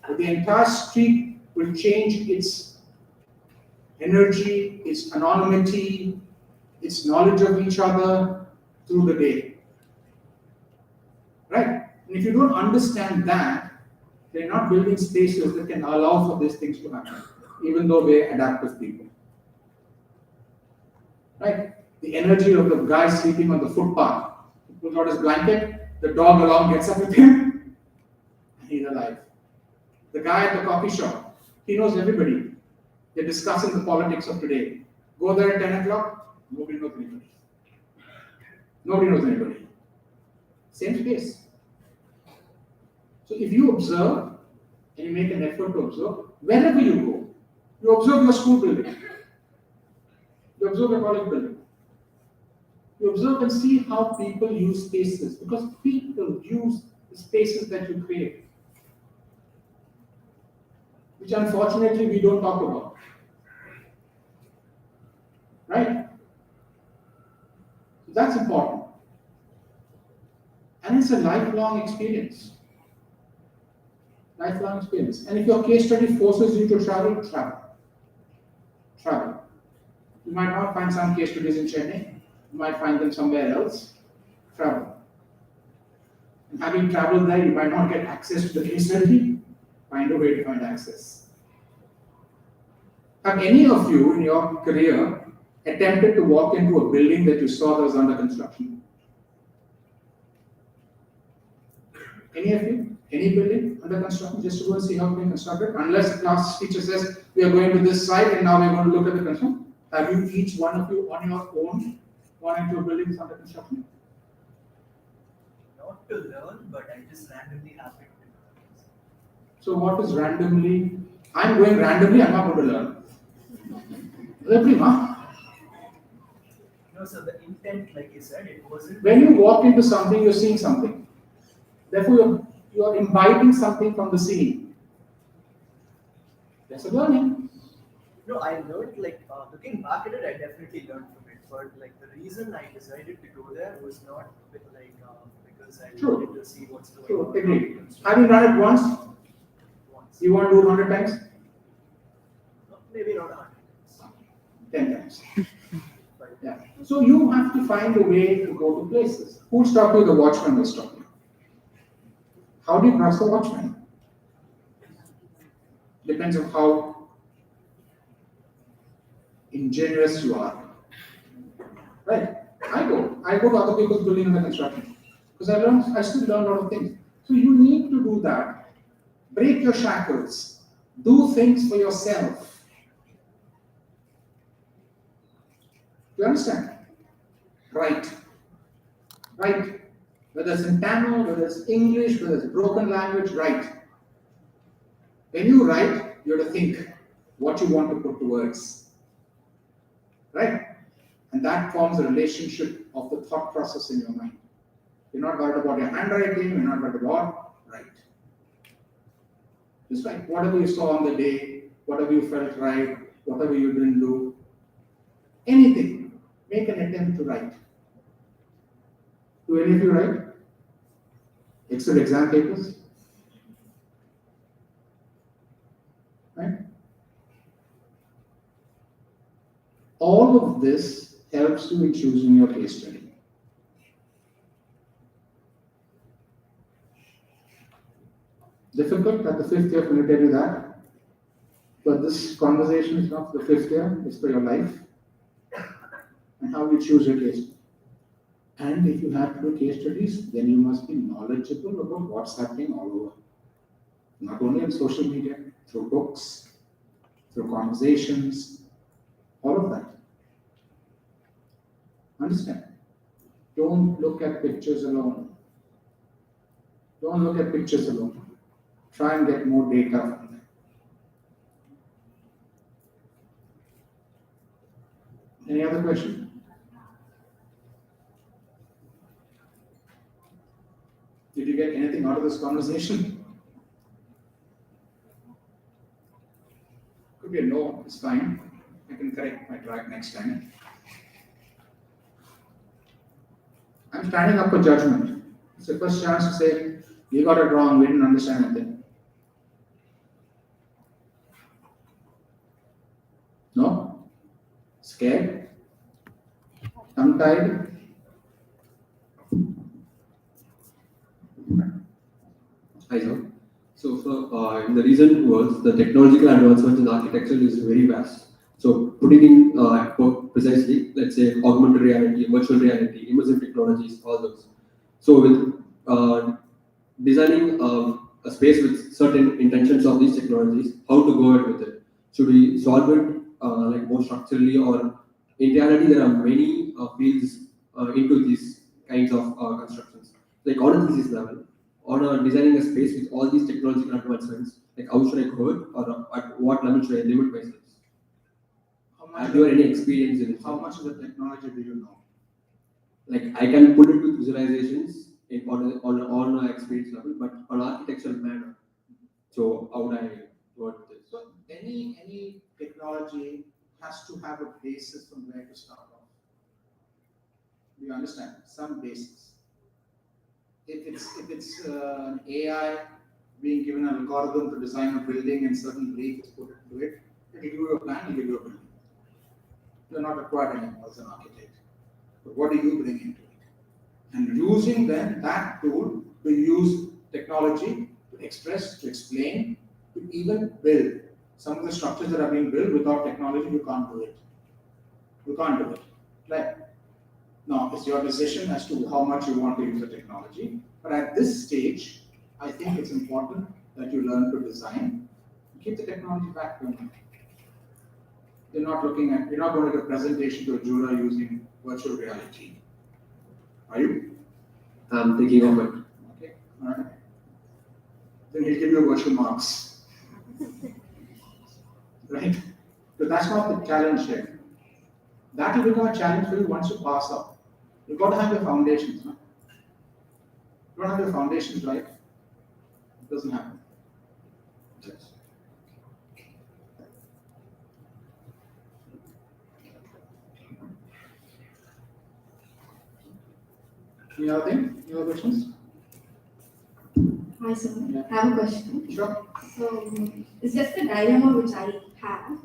But the entire street will change its energy, its anonymity, its knowledge of each other through the day. Right? And if you don't understand that, they're not building spaces that can allow for these things to happen, even though we're adaptive people. Right? The energy of the guy sleeping on the footpath. He pulls out his blanket, the dog along gets up with him, and he's alive. The guy at the coffee shop, he knows everybody. They're discussing the politics of today. Go there at 10 o'clock, nobody knows anybody. Nobody knows anybody. Same space. So if you observe, and you make an effort to observe, wherever you go, You observe your school building. You observe your college building. You observe and see how people use spaces, because people use the spaces that you create, which unfortunately we don't talk about. Right? That's important. And it's a lifelong experience. Lifelong experience. And if your case study forces you to travel, travel. Travel. You might not find some case studies in Chennai. You might find them somewhere else. Travel. And having traveled there, you might not get access to the case study. Find a way to find access. Have any of you in your career attempted to walk into a building that you saw that was under construction? Any of you? Any building under construction, just to go and see how it's being constructed? Unless the class teacher says, we are going to this site and now we're going to look at the construction. Have you, each one of you on your own, gone into a building that's under construction? Not to learn, but I just randomly happened to. So what is randomly? I'm going randomly, I'm not going to learn. No, so the intent, like you said, it wasn't. When you walk into something, you're seeing something. Therefore, you're imbibing something from the scene. That's a learning. No, I learned, like, looking back at it, I definitely learned from it. But, like, the reason I decided to go there was not, like, because I True. wanted to see what's going True, on. agree. Have you done it once? Once. You want to do it 100 times? Maybe not 100. 10 times. Yeah. So you have to find a way to go to places. Who stopped you? The watchman will stop you. How do you cross the watchman? Depends on how ingenious you are. Right? I go to other people's building under construction. Because I still learn a lot of things. So you need to do that. Break your shackles. Do things for yourself. You understand? Right. Right. Whether it's in Tamil, whether it's English, whether it's broken language, write. When you write, you have to think what you want to put to words. Right? And that forms a relationship of the thought process in your mind. You're not worried about your handwriting, you're not worried about write. Just like whatever you saw on the day, whatever you felt right, whatever you didn't do, anything. Make an attempt to write. Do any of you write? Except exam papers? Right? All of this helps you in choosing your case study. Difficult at the 5th year, I'm going to tell you that. But this conversation is not for the 5th year, it's for your life. And how you choose your case. And if you have to do case studies, then you must be knowledgeable about what's happening all over. Not only on social media, through books, through conversations, all of that. Understand? Don't look at pictures alone. Don't look at pictures alone. Try and get more data from them. Any other question? Did you get anything out of this conversation? Could be a no, it's fine. I can correct my track next time. I'm standing up for judgment. It's the first chance to say, you got it wrong, we didn't understand anything. No? Scared? Tongue-tied? Hi, sir. So, the reason was the technological advancement in architecture is very vast. So, putting in precisely, let's say, augmented reality, virtual reality, immersive technologies, all those. So, with designing a space with certain intentions of these technologies, how to go ahead with it? Should we solve it like more structurally, or in reality, there are many fields into these kinds of constructions, like on a thesis level? Or designing a space with all these technological advancements, like how should I go it, or at what level should I limit myself? Have you any experience in it? How much of the technology do you know? Like I can put it with visualizations in on an experience level, but on architectural manner. So how would I work this? So any technology has to have a basis from where to start off. Do you understand? Some basis. If it's an AI being given an algorithm to design a building and certain briefs put into it, it'll give you a plan, it'll give you a building. You're not required anymore as an architect. But what do you bring into it? And using then that tool to use technology to express, to explain, to even build. Some of the structures that are being built without technology, you can't do it. You can't do it. Right? Now, it's your decision as to how much you want to use the technology. But at this stage, I think it's important that you learn to design. Keep the technology back from you. You're not going to give a presentation to a juror using virtual reality. Are you? I'm thinking of it. Okay, all right. Then he'll give you virtual marks. Right? But that's not the challenge here. That will become a challenge for you once you pass out. You've got to have your foundations. No? You don't have your foundations right, it doesn't happen. Yes. Any other thing? Any other questions? Hi, sir. I have a question. Sure. So, it's just a dilemma which I have.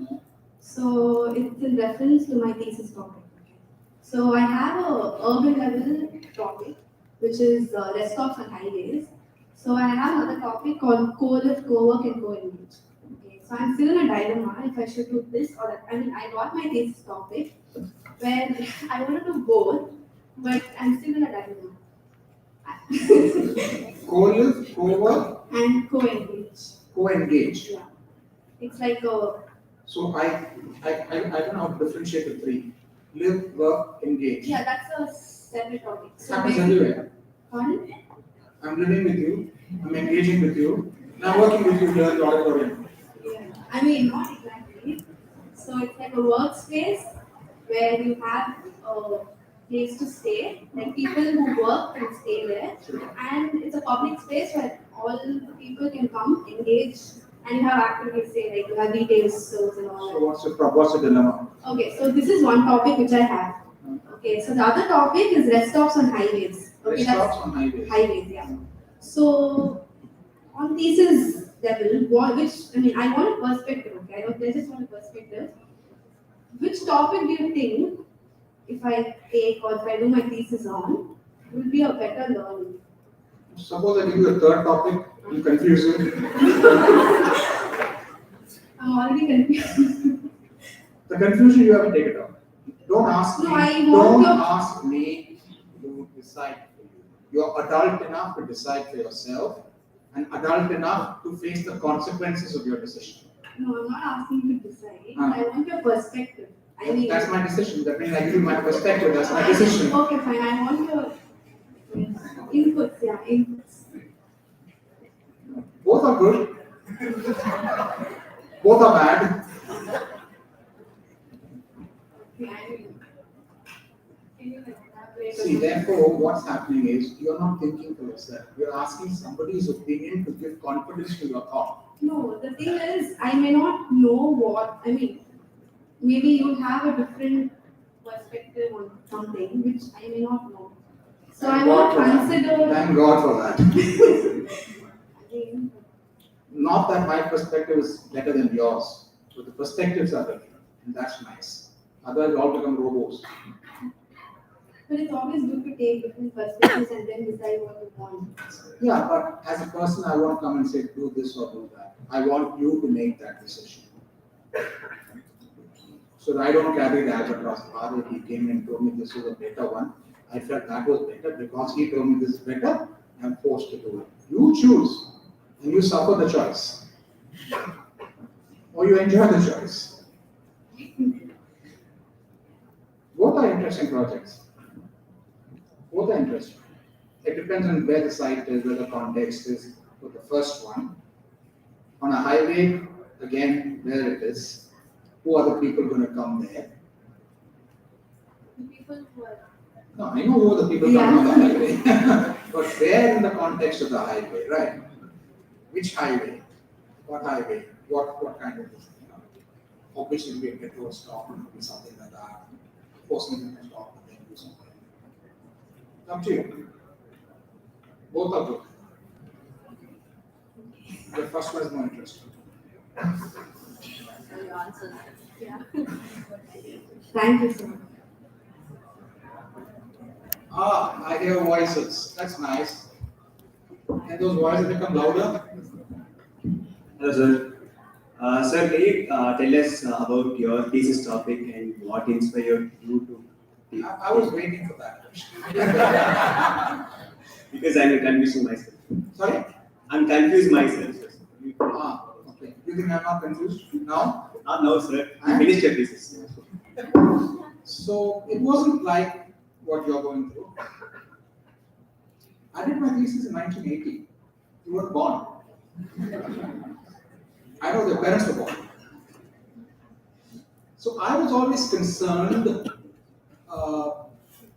So, it's in reference to my thesis topic. So, I have a urban level topic, which is desktops and highways. So, I have another topic called co-live, co-work, and co-engage. Okay. So, I'm still in a dilemma if I should do this or that. I mean, I got my thesis topic where I want to do both, but I'm still in a dilemma. Co-live, co-work, and co-engage. co-engage. Yeah. It's like a. So I don't know how to differentiate the three. Live, work, engage. Yeah, that's a separate topic. It happens everywhere. Pardon? I'm living with you, I'm engaging with you, and I'm working with you here in the auditorium. Yeah. I mean, not exactly. So it's like a workspace where you have a place to stay, like people who work can stay there, and it's a public space where all the people can come, engage, and you have activities, say like you have retail stores and all that. So what's the dilemma? Okay, so this is one topic which I have. Okay, so the other topic is rest stops on highways. Okay, Rest stops on highways. Highways, yeah. So on thesis level, I want a perspective. Okay, I just want a perspective. Which topic do you think, if I take or if I do my thesis on, will be a better learning? Suppose I give you a third topic, will confuse you. I'm already confused. The confusion you haven't taken out. Don't ask me. No, I want Don't ask me to decide for you. You're adult enough to decide for yourself and adult enough to face the consequences of your decision. No, I'm not asking you to decide. I want your perspective. That's my decision. That means I give you my perspective. That's my decision. Okay, fine. I want your inputs. Yeah, inputs. Both are good. Both are bad. See, therefore, what's happening is you're not thinking for yourself. You're asking somebody's opinion to give confidence to your thought. No, the thing is, I may not know maybe you have a different perspective on something which I may not know. So I want to consider. Thank God for that. Again. Not that my perspective is better than yours, but the perspectives are different, and that's nice. Otherwise, we all become robots. But it's always good to take different perspectives and then decide what you want. Yeah, but as a person, I won't come and say, do this or do that. I want you to make that decision. So that I don't carry the albatross bar. If he came and told me this was a better one, I felt that was better because he told me this is better, I'm forced to do it. You choose, and you suffer the choice. Or you enjoy the choice. Both are interesting projects. Both are interesting. It depends on where the site is, where the context is. For the first one, on a highway, again, where it is. Who are the people going to come there? The people who are No, I know who are the people coming on the highway. But where in the context of the highway, right? Which highway? What highway? What kind of thing? Obviously, we get to a stop and something like that. Forcing them to stop and then do something. Up to you. Both are good. The first one is more interesting. your answers. Yeah. Thank you so much. Ah, I hear voices. That's nice. And those voices become louder. Hello, sir. Sir, can you tell us about your thesis topic and what inspired you to? I was waiting for that. Because I'm confusing myself. Sorry? I'm confused myself. Sir. Ah, okay. You think I'm not confused now? No, sir. You finished your thesis. So it wasn't like what you're going through. I did my thesis in 1980. You weren't born. I know their parents were born. So I was always concerned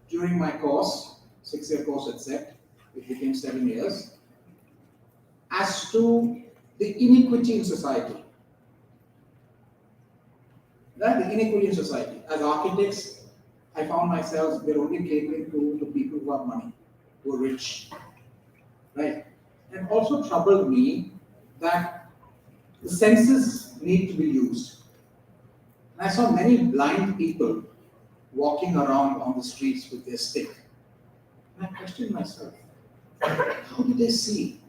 during my course, 6-year course at SET, which became 7 years, as to the inequity in society. Right? The inequity in society. As architects, I found myself, we're only catering to the people who have money, who are rich. Right? And also troubled me that the senses need to be used. And I saw many blind people walking around on the streets with their stick. And I questioned myself, how do they see?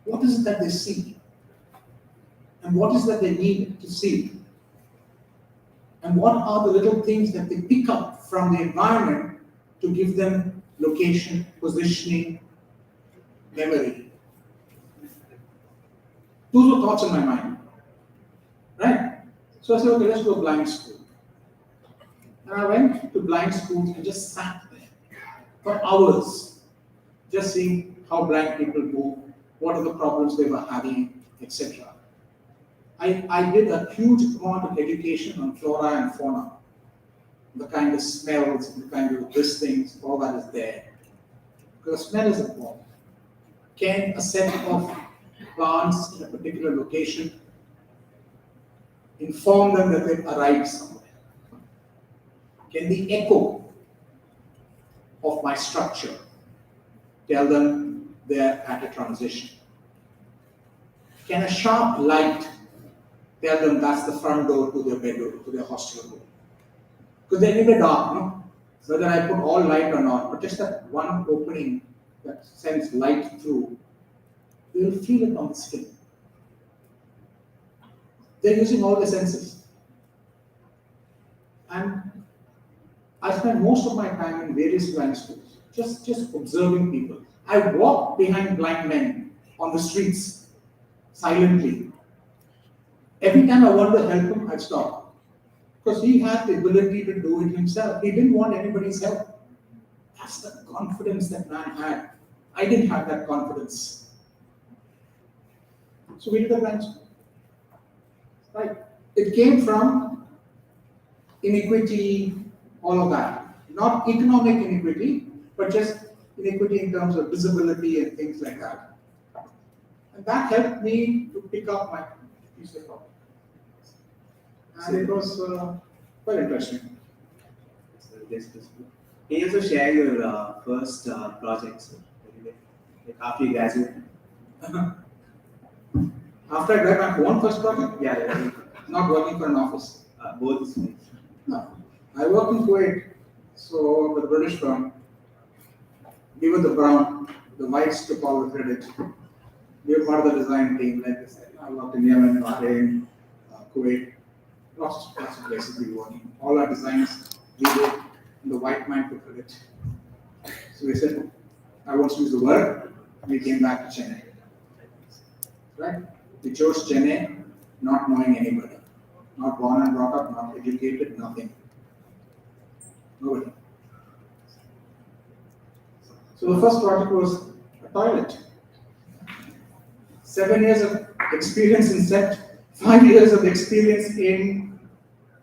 What is it that they see? And what is that they need to see? And what are the little things that they pick up from the environment to give them location, positioning, memory? Those were thoughts in my mind. Right? So I said, okay, let's do a blind school. And I went to blind schools and just sat there for hours, just seeing how blind people move, what are the problems they were having, etc. I did a huge amount of education on flora and fauna, the kind of smells, the kind of this things, all that is there. Because smell is important. Can a set of plants in a particular location inform them that they've arrived somewhere? Can the echo of my structure tell them they're at a transition? Can a sharp light tell them that's the front door to their bedroom, to their hostel room? Because they're in the dark, no? Whether I put all light or not, but just that one opening that sends light through, they'll feel it on the skin. They're using all the senses. And I spend most of my time in various blind schools, just observing people. I walk behind blind men on the streets, silently. Every time I wanted to help him, I'd stop. Because he had the ability to do it himself. He didn't want anybody's help. That's the confidence that man had. I didn't have that confidence. So we did a blind school. Right? It came from inequity, all of that. Not economic inequity, but just inequity in terms of visibility and things like that. And that helped me to pick up my piece of problem. And it was quite interesting. Can you also share your first project, sir? Like after you graduated? After I got my own first project, Yeah. not working for an office. Both is fine. No. I worked in Kuwait, so with a British firm. We were the brown, the whites took all the credit. We were part of the design team, like I said. I worked in Yemen, Bahrain, Kuwait, lots of places we were working. All our designs we did, and the white man took credit. So we said, I won't use the word, and we came back to Chennai. Right? We chose Chennai, not knowing anybody. Not born and brought up, not educated, nothing. Nobody. So the first project was a toilet. 7 years of experience in set, 5 years of experience in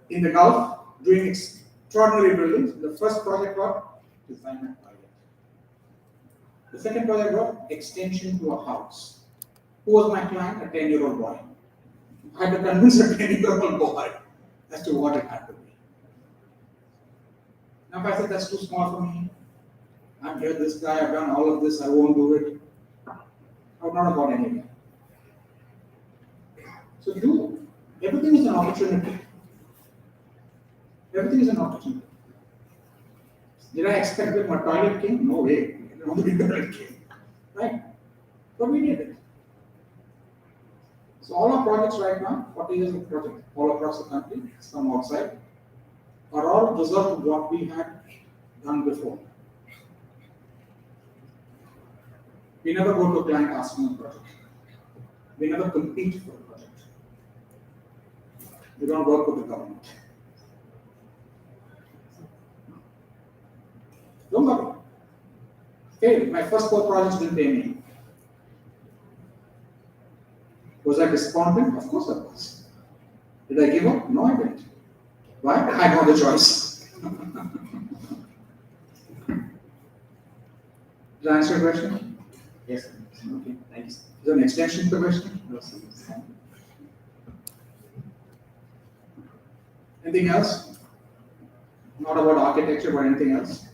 the Gulf, doing extraordinary buildings. The first project was design and pilot. The second project was extension to a house. Who was my client? A 10-year-old boy. I had to convince a 10-year-old boy as to what it had to be. Now, if I said that's too small for me, I'm here, this guy, I've done all of this, I won't do it, I would not have gone anywhere. So everything is an opportunity. Everything is an opportunity. Did I expect that my toilet came? No way. I didn't want to be toilet came. Right? But we did it. So all our projects right now, 40 years of project, all across the country, some outside, are all a result of what we had done before. We never go to a client asking a project. We never compete for a project. We don't work with the government. Don't worry. Okay, my first 4 projects didn't pay me. Was I disappointed? Of course I was. Did I give up? No, I didn't. Why? I had no other choice. Did I answer your question? Yes, sir. Okay, thank you, sir. Is there an extension to the question? No, sir. Anything else? Not about architecture, but anything else?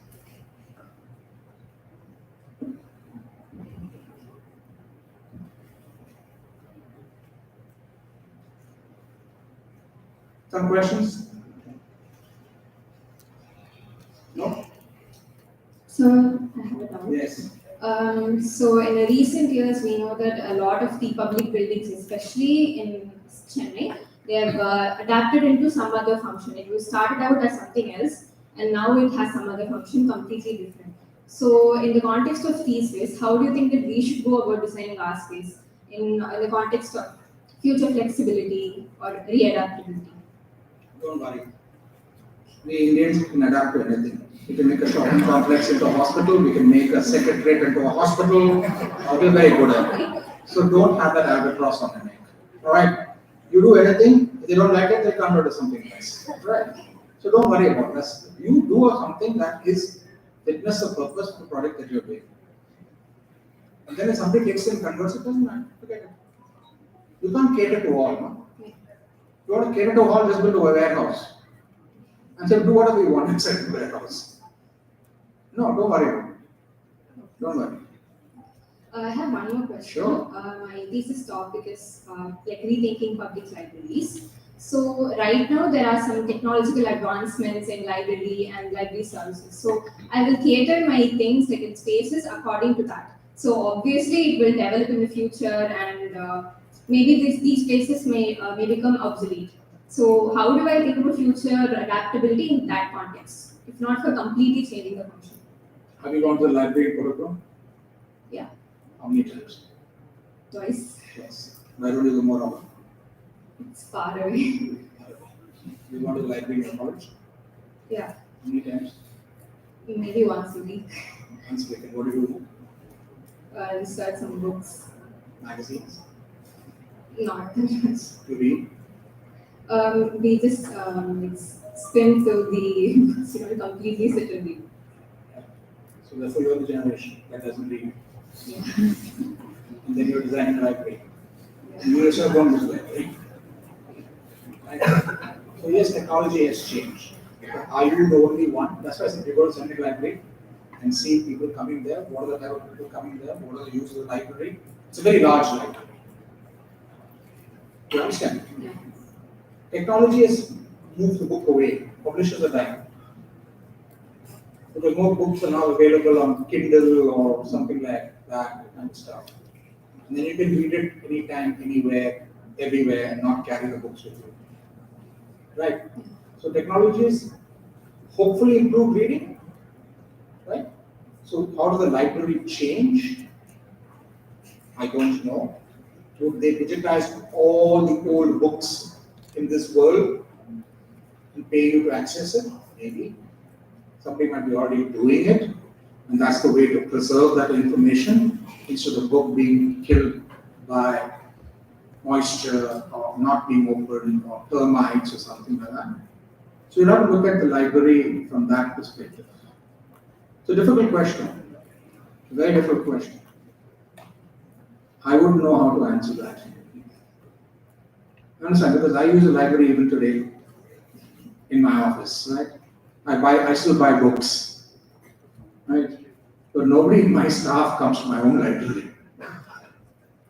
Some questions? No? So, I have a doubt. Yes. So in the recent years, we know that a lot of the public buildings, especially in Chennai, they have adapted into some other function. It was started out as something else, and now it has some other function completely different. So in the context of T-space, how do you think that we should go about designing our space in the context of future flexibility or readaptability? Don't worry. We Indians can adapt to anything. We can make a shopping complex into a hospital, we can make a secretariat into a hospital, we're very good at it. So don't have that albatross on your neck. Alright? You do anything, if they don't like it, they convert to something else. Right? So don't worry about this. You do something that is fitness of purpose for the product that you're doing. And then if somebody takes it and converts it, doesn't matter. Forget it. You can't cater to all, no? You want to cater to all, just build a warehouse. And say, do whatever you want inside the warehouse. No, don't worry about it. Don't worry. I have one more question. Sure. My thesis topic is like rethinking public libraries. So right now there are some technological advancements in library and library services. So I will cater my things like in spaces according to that. So obviously it will develop in the future, and maybe these spaces may become obsolete. So how do I think about future adaptability in that context, if not for completely changing the function? Have you gone to the library in Kodapur? Yeah. How many times? Twice. Yes. Why don't you go more often? It's far away. You gone to the library in your college? Yeah. How many times? Maybe once a week. Once a week. And what do you do? Research some books. Magazines? Not that much. You read? We just spin through the books, completely sit and read. So therefore you are the generation that doesn't read. Yeah. And then you're designing a library. And you yourself don't use library. Right? So yes, technology has changed. Are you the only one? That's why I said you go to Central Library and see people coming there. What are the type of people coming there? What are the use of the library? It's a very large library. You understand? Yeah. Technology has moved the book away. Publishers are dying. Because more books are now available on Kindle or something like that kind of stuff. And then you can read it anytime, anywhere, everywhere, and not carry the books with you. Right? So technology is hopefully improved reading. Right? So how does the library change? I don't know. Would they digitize all the old books in this world and pay you to access it? Maybe. Somebody might be already doing it, and that's the way to preserve that information instead of the book being killed by moisture or not being open or termites or something like that. So you have to look at the library from that perspective. It's a difficult question, a very difficult question. I wouldn't know how to answer that. You understand? Because I use a library even today in my office, right? I still buy books, right? But nobody in my staff comes to my own library.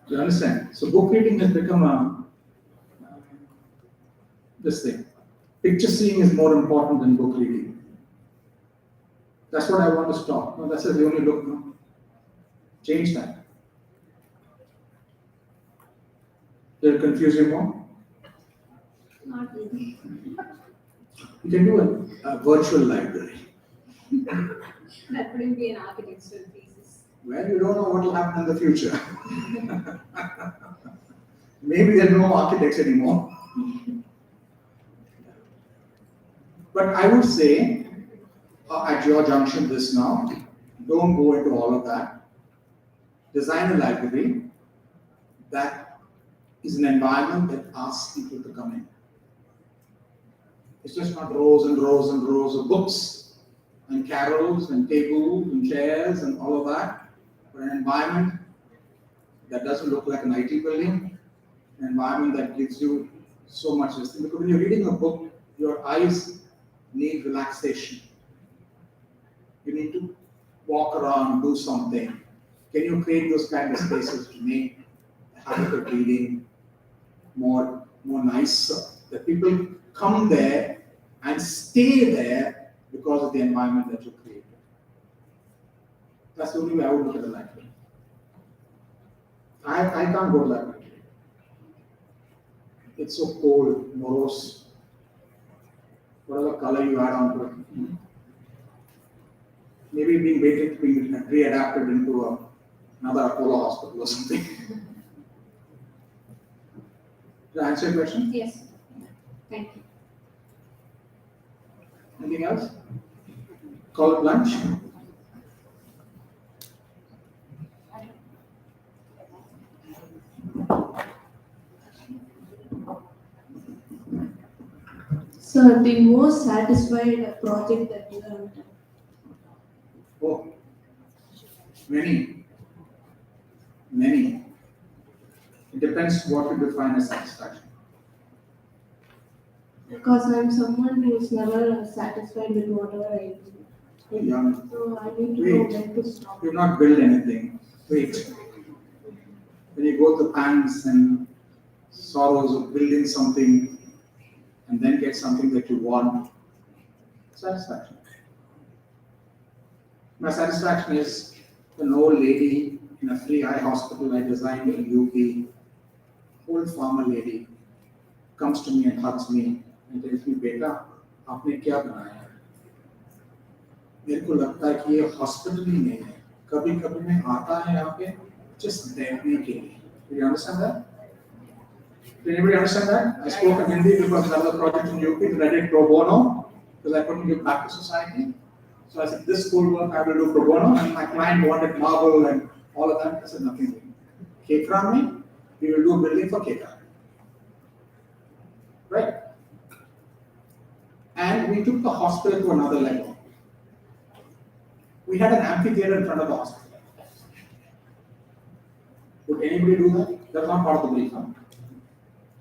You understand? So book reading has become this thing. Picture seeing is more important than book reading. That's what I want to stop. No, that's the only look. No? Change that. Did it confuse you more? Not really. You can do a virtual library. That wouldn't be an architectural thesis. Well, you don't know what will happen in the future. Maybe there are no architects anymore. But I would say, at your junction this now, don't go into all of that. Design a library that is an environment that asks people to come in. It's just not rows and rows and rows of books and carols and tables and chairs and all of that, but an environment that doesn't look like an IT building, an environment that gives you so much this thing. Because when you're reading a book, your eyes need relaxation. You need to walk around, do something. Can you create those kind of spaces to make the habit of reading more nicer? That people come there and stay there because of the environment that you created. That's the only way I would look at the library. I can't go to the library. It's so cold, morose. Whatever color you add onto it. Maybe being readapted into another Apollo hospital or something. Did I answer your question? Yes. Thank you. Anything else? Call it lunch. So the most satisfied project that you have done? Oh, many. It depends what you define as satisfaction. Because I'm someone who's never satisfied with whatever I do. You're young. So I need to know Wait. when to stop. You've not built anything. Wait. When you go through pangs and sorrows of building something and then get something that you want, satisfaction. My satisfaction is an old lady in a free eye hospital I designed in UP, old farmer lady, comes to me and hugs me and tells me, "Beta, आपने क्या बनाया है? मेरे को लगता है कि ये हॉस्पिटल ही नहीं है. कभी कभी मैं आता है यहाँ पे just बैठने के लिए." Do you understand that? Did anybody understand that? I spoke in Hindi because another project in UP that I did pro bono because I couldn't give back to society. So I said, this school work I will do pro bono, and my client wanted marble and all of that. I said, nothing. Kekran, we will do a building for Kekran. Right? And we took the hospital to another level. We had an amphitheater in front of the hospital. Would anybody do that? That's not part of the brief. Huh?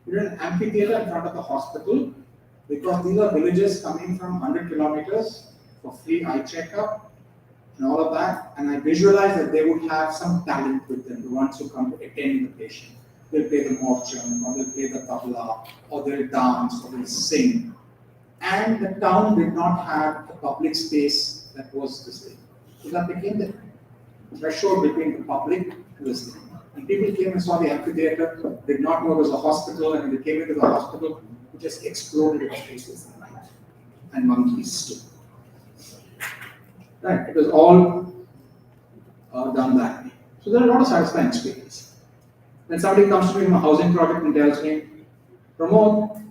We had an amphitheater in front of the hospital because these are villages coming from 100 kilometers for free eye checkup and all of that. And I visualized that they would have some talent with them, the ones who come to attend the patient. They'll play the morcham, or they'll play the tabla, or they'll dance, or they'll sing. And the town did not have a public space that was this thing. So that became the threshold between the public and this thing. And people came and saw the amphitheater, did not know it was a hospital, and when they came into the hospital, it just exploded in faces and light. And monkeys too. Right, it was all done that way. So there are a lot of satisfying experiences. When somebody comes to me from a housing project and tells me, "Pramod,"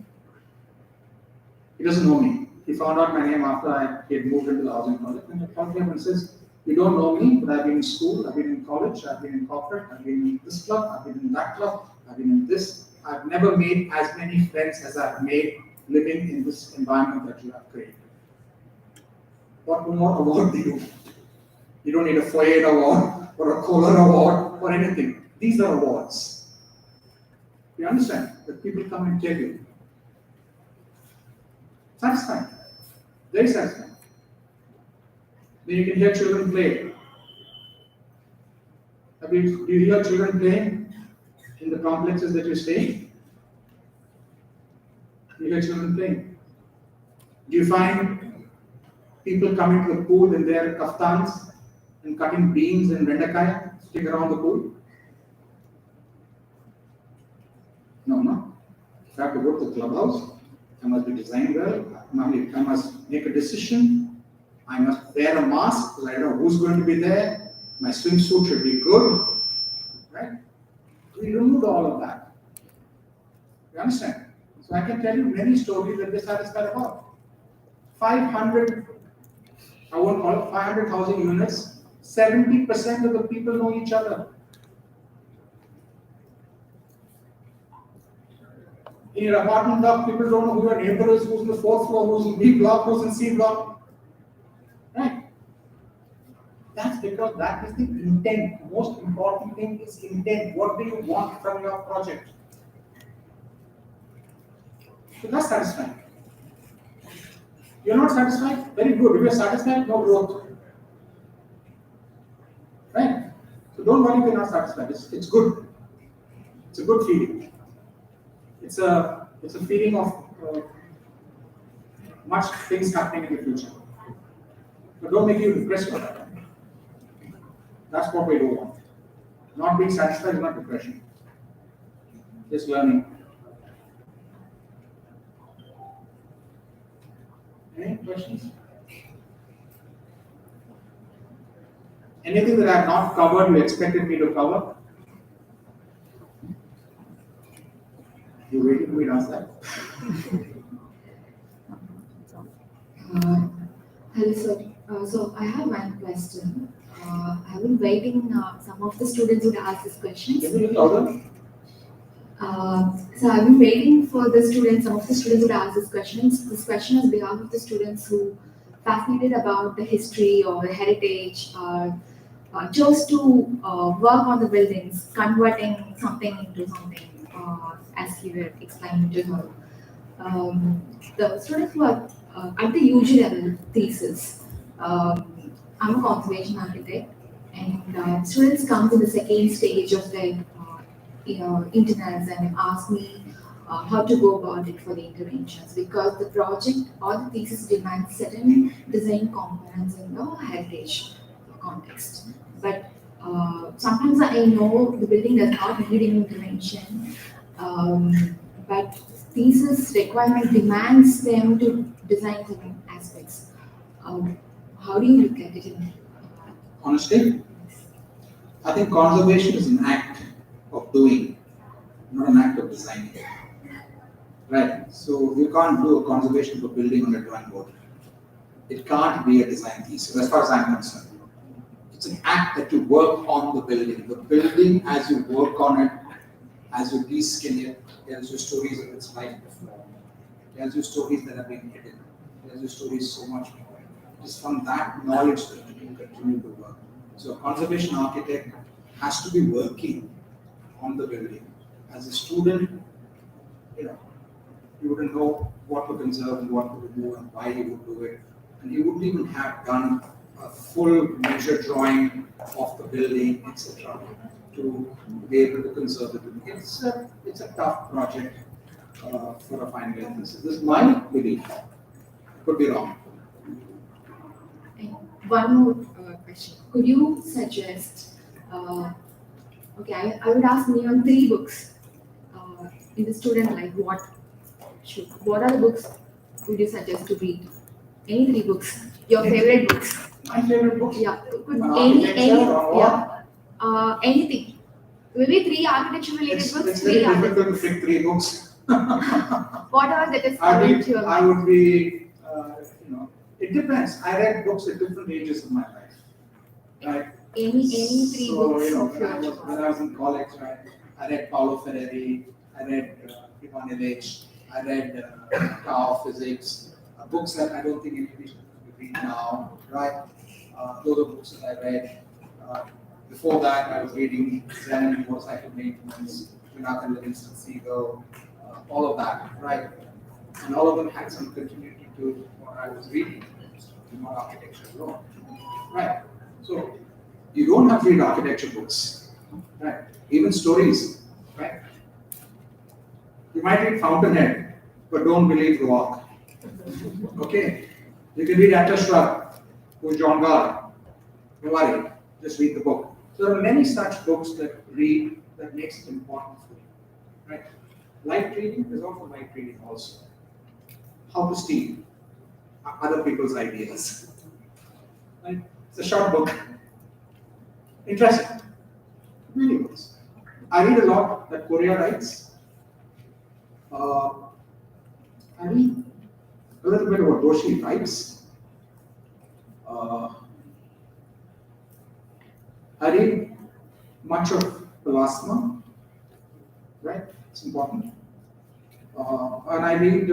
he doesn't know me. He found out my name after he had moved into the housing project, and he comes to him and says, "You don't know me, but I've been in school, I've been in college, I've been in corporate, I've been in this club, I've been in that club, I've been in this. I've never made as many friends as I've made living in this environment that you have created. What more award do you want? You don't need a Foyer award or a Kohler award or anything. These are awards. You understand? That people come and tell you. Satisfying. Very satisfying. Then you can hear children play. Do you hear children playing in the complexes that you stay? Do you hear children playing? Do you find people coming to the pool in their kaftans and cutting beans and rendakai, sitting around the pool? No. If I have to go to the clubhouse, I must be designed well, I must make a decision, I must wear a mask because I don't know who's going to be there, my swimsuit should be good, right? We removed all of that. You understand? So I can tell you many stories that we're satisfied about. 500, I won't call it 500,000 units, 70% of the people know each other. In your apartment block, people don't know who your neighbor is, who's in the fourth floor, who's in B block, who's in C block. Right? That's because that is the intent. The most important thing is intent. What do you want from your project? So that's satisfying. You're not satisfied? Very good. If you're satisfied, no growth. Right? So don't worry if you're not satisfied. It's good. It's a good feeling. It's a feeling of much things happening in the future. But don't make you depressed for that. That's what we don't want. Not being satisfied is not depression. Just learning. Any questions? Anything that I have not covered you expected me to cover? You waiting for me to ask that? Hello, sir. So I have one question. I've been waiting. Some of the students would ask this question. Can you get louder? So I've been waiting for the students. Some of the students would ask this question. This question is on behalf of the students who fascinated about the history or the heritage, chose to work on the buildings, converting something into something, as you were explaining to her. The students who are at the UG level thesis. I'm a conservation architect, and students come to the second stage of their internals and ask me how to go about it for the interventions, because the project or the thesis demands certain design components in the heritage context. But sometimes I know the building does not need any intervention, but thesis requirement demands them to design certain aspects. How do you look at it? Honestly, I think conservation is an act of doing, not an act of designing. Right? So you can't do a conservation of a building on a drawing board. It can't be a design thesis, as far as I'm concerned. It's an act that you work on the building. The building, as you work on it, as you de-skin it, tells you stories of its life before. Tells you stories that have been hidden. Tells you stories so much more. It's from that knowledge that you continue to work. So a conservation architect has to be working on the building. As a student, you wouldn't know what to conserve and what to remove and why you would do it. And you wouldn't even have done a full measure drawing of the building, etc., to be able to conserve it. It's a tough project for a final year thesis. This is my belief. Could be wrong. One more question. Could you suggest, I would ask me on 3 books in the student life, what are the books would you suggest to read? Any 3 books, your favorite books? My favorite books? Yeah, anything. Maybe 3 architecture related books. It's very difficult to pick 3 books. Whatever that is I to your I would be, it depends. I read books at different ages of my life. Right? Any 3 books of when I was in college, right, I read Paulo Freire, I read Ivan Illich, I read Tao Physics, books that I don't think anybody should read now, right? Those are books that I read. Before that, I was reading Zen and Motorcycle Maintenance, Jonathan Livingston Seagull, all of that, right? And all of them had some continuity to what I was reading, not architecture alone, right? So you don't have to read architecture books, right? Even stories, right? You might read Fountainhead, but don't believe the walk. Okay? You can read Atlas Shrugged, who's John Gard. Don't worry, just read the book. So there are many such books that read that makes it important for you, right? Light reading is also light reading also. How to steal other people's ideas. Right? It's a short book. Interesting. Many books. I read a lot that Korea writes. I read a little bit about Doshi writes. I read much of Pelasma, right? It's important. And I read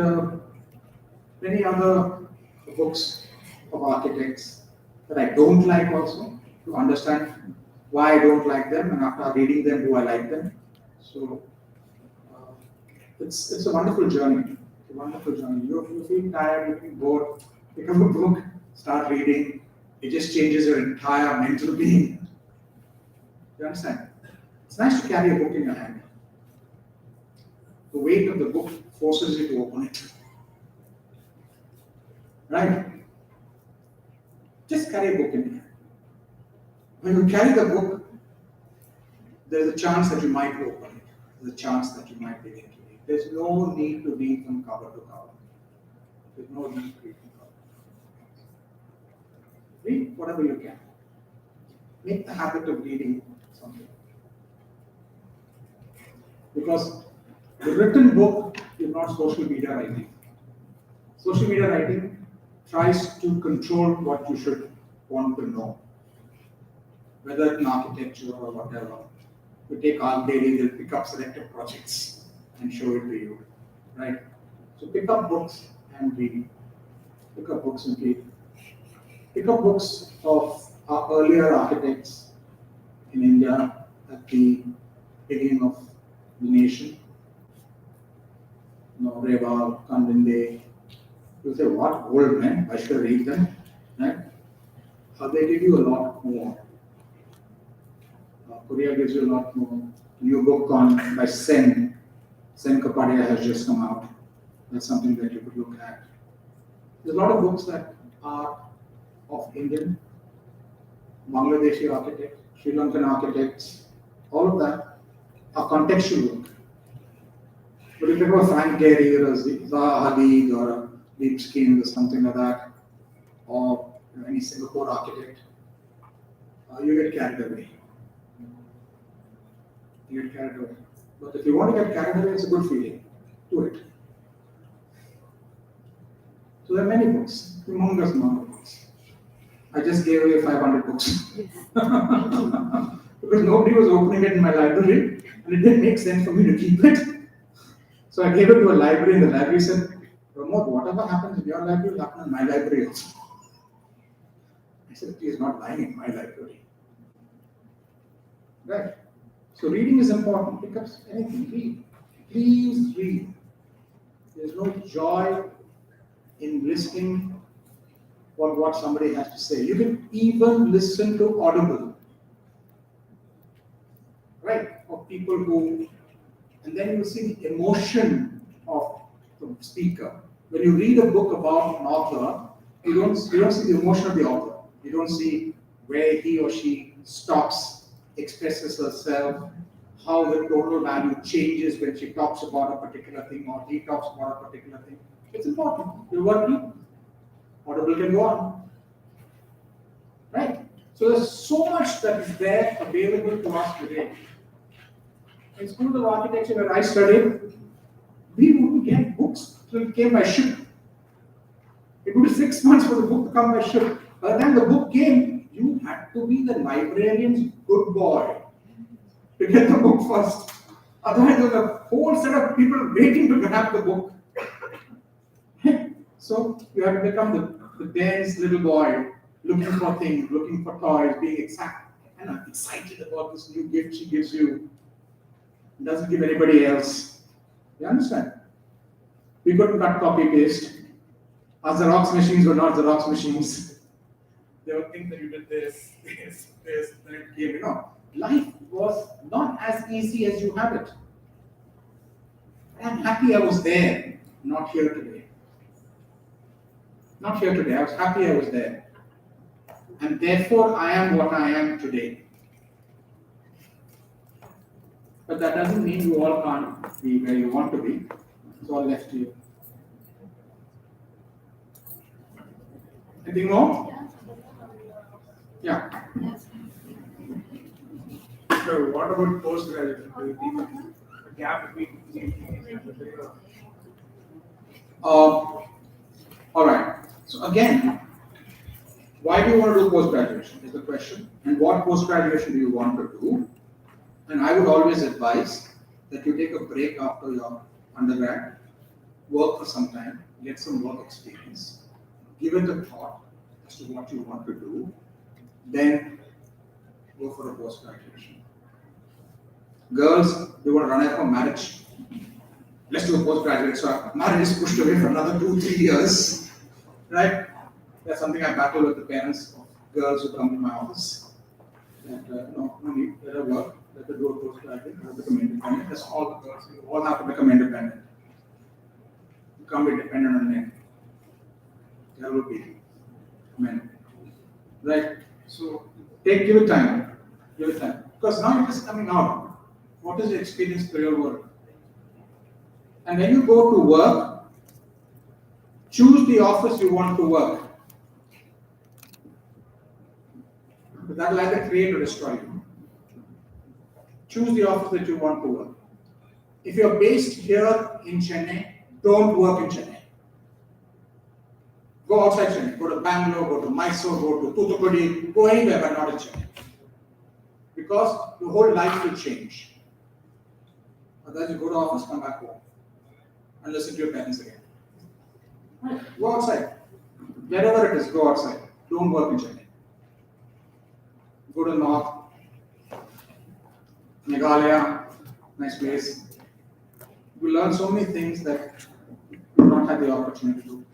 many other books of architects that I don't like also, to understand why I don't like them, and after reading them, do I like them? So it's a wonderful journey. It's a wonderful journey. You feel tired, you feel bored, pick up a book, start reading. It just changes your entire mental being. You understand? It's nice to carry a book in your hand. The weight of the book forces you to open it. Right? Just carry a book in your hand. When you carry the book, there's a chance that you might open it. There's a chance that you might begin to read. There's no need to read from cover to cover. There's no need to read from cover. Read whatever you can. Make the habit of reading something. Because the written book is not social media writing. Social media writing tries to control what you should want to know. Whether it's in architecture or whatever. You take Arc Daily, they'll pick up selected projects and show it to you. Right? So pick up books and read. Pick up books and read. Pick up books of our earlier architects in India at the beginning of the nation. You know, Reva, Kandinde. You say, what old men? I should read them. Right? They give you a lot more. Korea gives you a lot more. New book by Sen Kapadia has just come out. That's something that you could look at. There's a lot of books that are of Indian, Bangladeshi architects, Sri Lankan architects, all of that are contextual work. But if you go Frank Gehry or Zaha Hadid or Lipskin or something like that, or any Singapore architect, you get carried away. You get carried away. But if you want to get carried away, it's a good feeling. Do it. So there are many books, humongous amount of books. I just gave away 500 books. Because nobody was opening it in my library, and it didn't make sense for me to keep it. So I gave it to a library, and the library said, Pramod, whatever happens in your library will happen in my library also. I said, he is not lying in my library. Right. So reading is important. Pick up anything, read. Please read. There's no joy in listening for what somebody has to say. You can even listen to Audible. Right? Of people who, and then you see the emotion of the speaker. When you read a book about an author, you don't see the emotion of the author. You don't see where he or she stops, expresses herself, how the total value changes when she talks about a particular thing or he talks about a particular thing. It's important. You're working. Audible can go on. Right? So there's so much that is there available to us today. In School of Architecture where I studied, we wouldn't get books till it came by ship. It would be 6 months for the book to come by ship. By the time the book came, you had to be the librarian's good boy to get the book first. Otherwise, there's a whole set of people waiting to grab the book. So you have to become the dense little boy, looking for things, looking for toys, being excited about this new gift she gives you. Doesn't give anybody else. You understand? We couldn't cut copy paste. Our Xerox machines were not Xerox machines. There were things that you did this, then it came, Life was not as easy as you have it. I'm happy I was there, not here today. Not here today. I was happy I was there. And therefore, I am what I am today. But that doesn't mean you all can't be where you want to be. It's all left to you. Anything more? Yeah. So what about postgraduate? Do you think a gap between PhD and All right. So again, why do you want to do post-graduation is the question. And what post-graduation do you want to do? And I would always advise that you take a break after your undergrad, work for some time, get some work experience, give it a thought as to what you want to do, then go for a post-graduation. Girls, they want to run after marriage. Let's do a postgraduate. So marriage is pushed away for another 2-3 years, right? That's something I battle with the parents of girls who come to my office. That no need, let her work, let her do a postgraduate, let her become independent. That's all the girls. You all have to become independent. You can't be dependent on men. There will be men, right? So give it time, because now it is coming out. What is the experience in the real world? And when you go to work, choose the office you want to work. But that will either create or destroy you. Choose the office that you want to work. If you're based here in Chennai, don't work in Chennai. Go outside Chennai. Go to Bangalore, go to Mysore, go to Thoothukudi, go anywhere but not in Chennai. Because your whole life will change. Otherwise, you go to office, come back home, and listen to your parents again. Right. Go outside. Wherever it is, go outside. Don't work in Chennai. Go to North, Meghalaya, nice place. You learn so many things that you do not have the opportunity to do.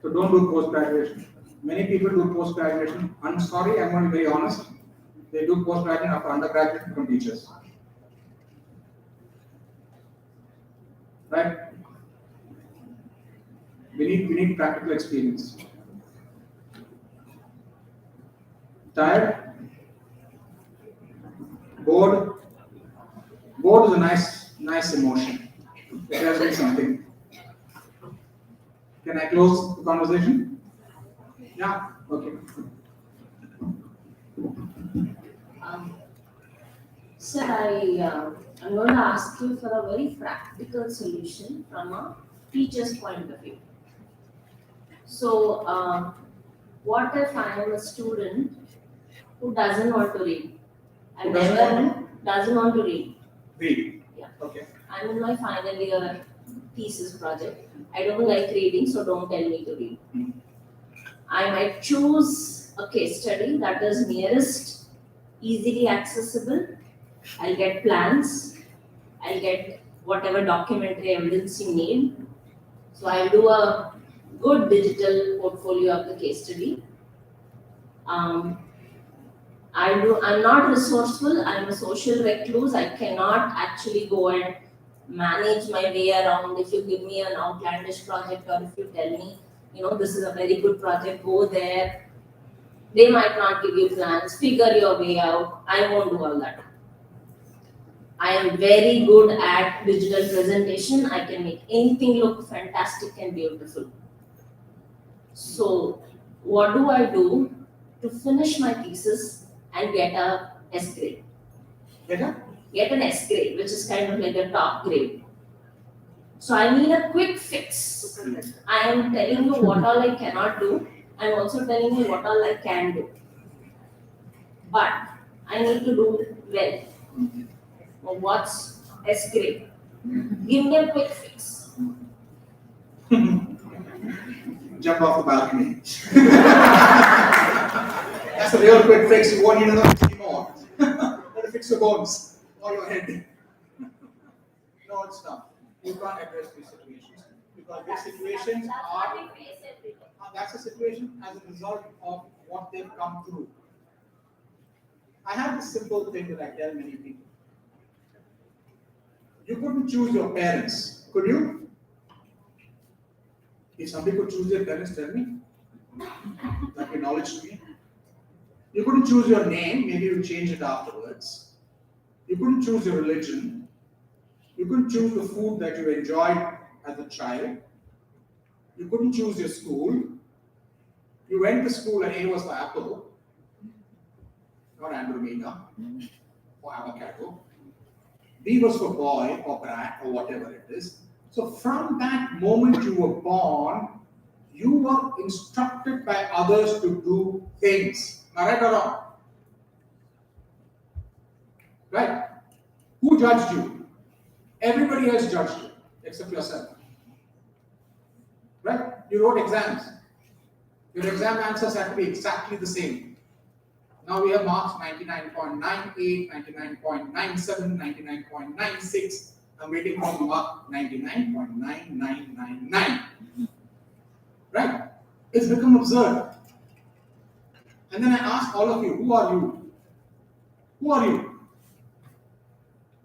So don't do post-graduation. Many people do post-graduation. I'm sorry, I'm going to be very honest. They do post-graduation after undergraduate become teachers. Right? We need practical experience. Tired? Bored? Bored is a nice emotion. It tells me something. Can I close the conversation? Yeah? Okay. Sir, I'm going to ask you for a very practical solution from a teacher's point of view. So, what if I am a student who doesn't want to read? Doesn't want to read. Read. Yeah. Okay. I'm in my final year thesis project. I don't like reading, so don't tell me to read. I might choose a case study that is nearest, easily accessible. I'll get plans. I'll get whatever documentary evidence you need. So I'll do a good digital portfolio of the case study. I'm not resourceful. I'm a social recluse. I cannot actually go and manage my way around. If you give me an outlandish project, or if you tell me, this is a very good project, go there. They might not give you plans. Figure your way out. I won't do all that. I am very good at digital presentation. I can make anything look fantastic and beautiful. So, what do I do to finish my thesis and get a S grade? Get an S grade, which is kind of like a top grade. So I need a quick fix. I am telling you what all I cannot do. I am also telling you what all I can do. But I need to do well. Or what's S grade? Give me a quick fix. Jump off the balcony. That's a real quick fix. You won't need another anymore. Let it fix your bones or your head. No, it's not. You can't address these situations because these situations are. That's a situation as a result of what they've come through. I have this simple thing that I tell many people. You couldn't choose your parents, could you? If somebody could choose their parents, tell me. That be knowledge to me. You couldn't choose your name, maybe you change it afterwards. You couldn't choose your religion. You couldn't choose the food that you enjoyed as a child. You couldn't choose your school. You went to school and A was for apple, not Andromeda or avocado. B was for boy or brat or whatever it is. So from that moment you were born, you were instructed by others to do things. Am I right or wrong? Right? Who judged you? Everybody else judged you, except yourself. Right? You wrote exams. Your exam answers have to be exactly the same. Now we have marks 99.98, 99.97, 99.96. I'm waiting for mark 99.9999. Right? It's become absurd. And then I ask all of you, who are you? Who are you?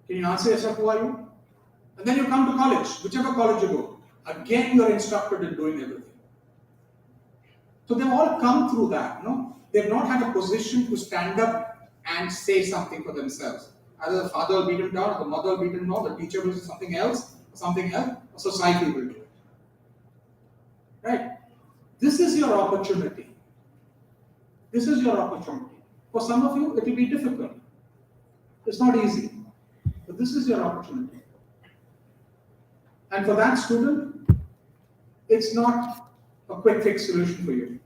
Can you answer yourself, who are you? And then you come to college, whichever college you go. Again, you are instructed in doing everything. So they've all come through that, no? They've not had a position to stand up and say something for themselves. Either the father will beat them down, or the mother will beat them down, the teacher will do something else, or society will do it. Right? This is your opportunity. This is your opportunity. For some of you, it will be difficult. It's not easy. But this is your opportunity. And for that student, it's not a quick fix solution for you.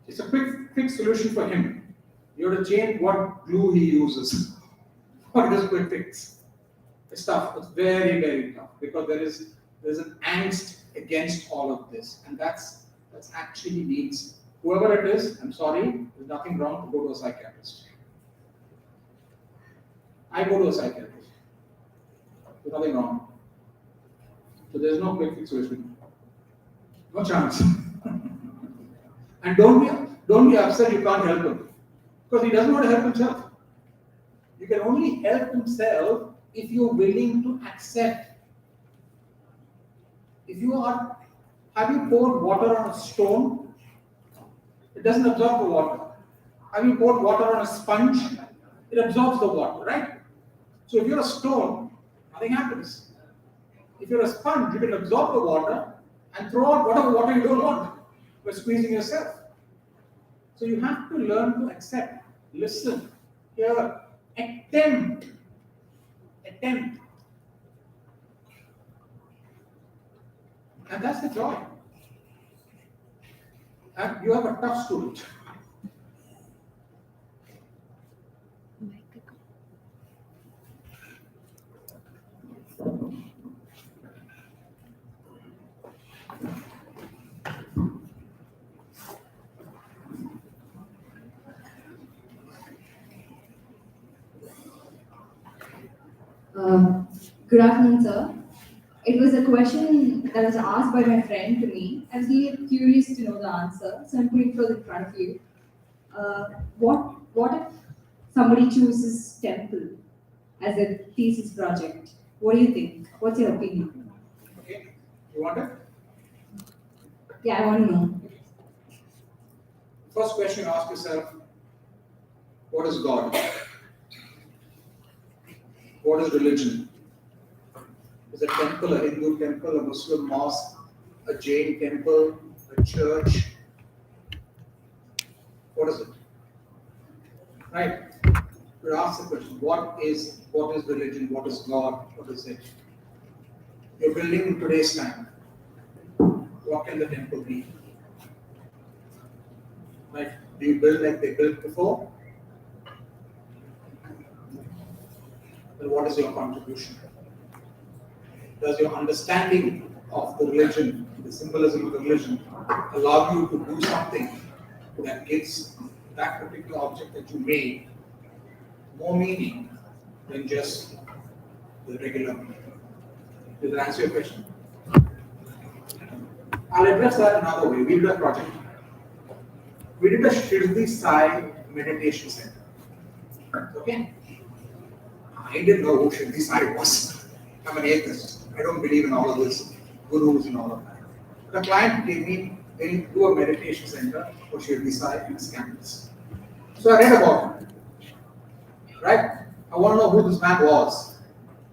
It's a quick fix solution for him. You have to change what glue he uses for his quick fix. It's tough. It's very, very tough because there's an angst against all of this, and that's actually needs whoever it is. I'm sorry, there's nothing wrong to go to a psychiatrist. I go to a psychiatrist. There's nothing wrong. So there's no quick fix solution. No chance. And don't be upset you can't help him. Because he doesn't want to help himself. You can only help himself if you're willing to accept. Have you poured water on a stone? It doesn't absorb the water. Have you poured water on a sponge? It absorbs the water, right? So if you're a stone, nothing happens. If you're a sponge, you can absorb the water and throw out whatever water you don't want by squeezing yourself. So you have to learn to accept, listen, hear, attempt. And that's the joy. And you have a tough student. Good afternoon, sir. It was a question that was asked by my friend to me. I was really curious to know the answer, so I'm putting it in front of you. What if somebody chooses temple as a thesis project? What do you think? What's your opinion? Okay, you want it? Yeah, I want to know. First question, ask yourself, what is God? What is religion? Is a temple, a Hindu temple, a Muslim mosque, a Jain temple, a church? What is it? Right? You ask the question, what is religion? What is God? What is it? You're building in today's time. What can the temple be? Right? Do you build like they built before? then what is your contribution? Does your understanding of the religion, the symbolism of the religion, allow you to do something that gives that particular object that you made more meaning than just the regular meaning? Does that answer your question? I'll address that another way. We did a project. We did a Shirdi Sai meditation center. Okay? I didn't know who Shirdi Sai was. I'm an atheist. I don't believe in all of this, gurus and all of that. The client gave me to a meditation center for Shirdi Sai in his campus. So I read about him. Right? I want to know who this man was.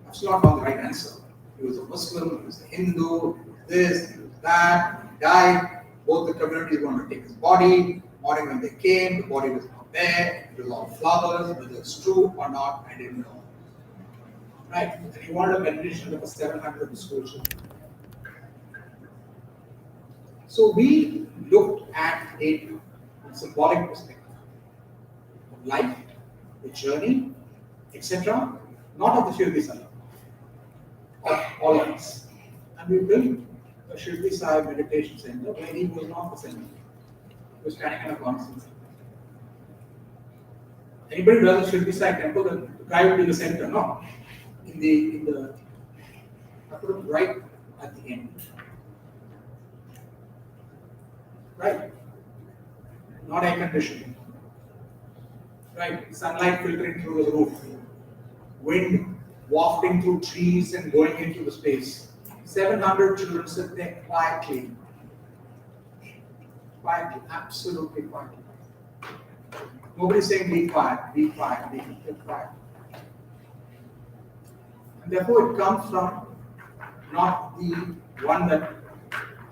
I've still not found the right answer. He was a Muslim, he was a Hindu, he was this, he was that, he died. Both the communities wanted to take his body. Morning when they came, the body was not there. It was all flowers. Whether it's true or not, I didn't know. Right? And he wanted a meditation for 700 school children. So we looked at it from a symbolic perspective. Life, the journey, etc. Not of the Shirdi Sai, of all of us. And we built a Shirdi Sai meditation center where he was not the center. He was standing in a constant. Anybody who does a Shirdi Sai temple, the guy will be in the center, no? I put it right at the end. Right? Not air conditioning. Right? Sunlight filtering through the roof. Wind wafting through trees and going into the space. 700 children sit there quietly. Quietly, absolutely quietly. Nobody's saying be quiet, be quiet, be quiet. And therefore it comes from not the one that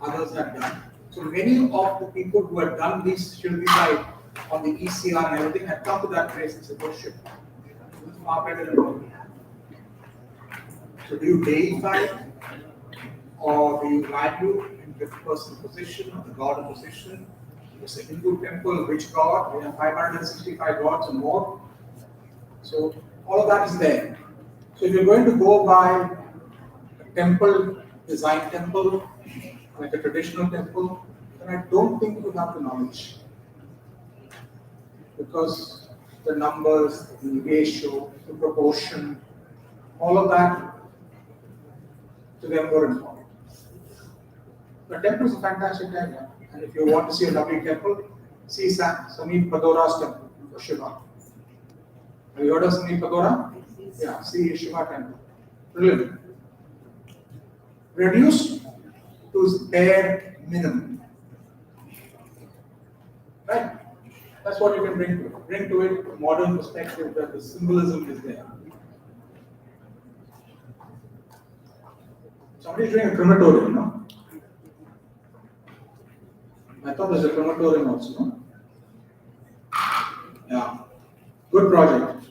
others have done. So many of the people who have done these Shirdi Sai on the ECR and everything have come to that place and said, oh shit, this is far better than what we have. So do you deify it? Or do you value in the person position or the God position? It's a Hindu temple, which God? We have 565 gods and more. So all of that is there. So if you're going to go by a temple, design temple, like a traditional temple, then I don't think you have the knowledge. Because the numbers, the ratio, the proportion, all of that to them were important. The temple is a fantastic temple. And if you want to see a lovely temple, see Samir Padora's temple for Shiva. Have you heard of Samir Padora? Yeah, see Shiva temple. Brilliant. Reduced to its bare minimum. Right? That's what you can bring to it. Bring to it a modern perspective that the symbolism is there. Somebody's doing a crematorium, no? I thought there's a crematorium also, no? Yeah. Good project.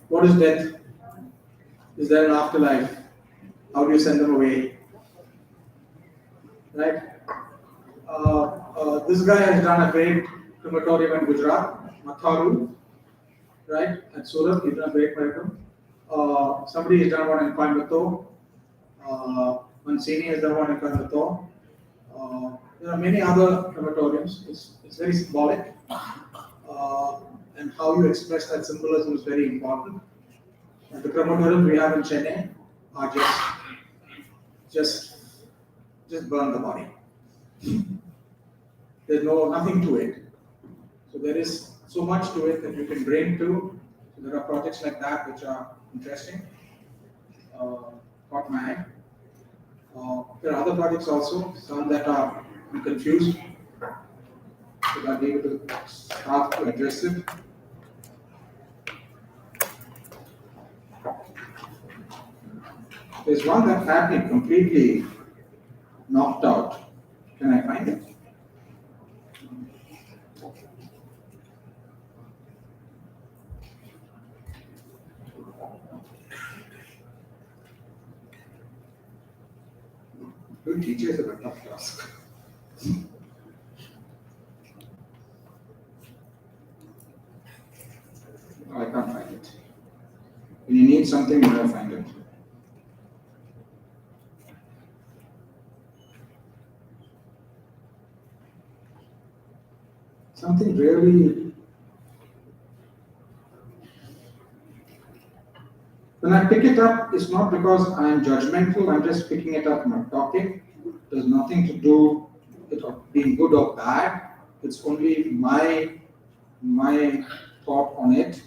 What is death? Is there an afterlife? How do you send them away? Right? This guy has done a great crematorium in Gujarat, Matharu, right? At Surat, he's done a great crematorium. Somebody has done one in Coimbatore. Mancini has done one in Coimbatore. There are many other crematoriums. It's very symbolic. And how you express that symbolism is very important. And the crematoriums we have in Chennai are just burn the body. There's nothing to it. So there is so much to it that you can bring to. So there are projects like that which are interesting. Caught my eye. There are other projects also, some that are confused. So I'll be able to start to address it. There's one that had me completely knocked out. Can I find it? Doing teachers is a tough task. I can't find it. When you need something, you will find it. Something really. When I pick it up, it's not because I am judgmental, I'm just picking it up from a topic. There's nothing to do with it being good or bad. It's only my thought on it.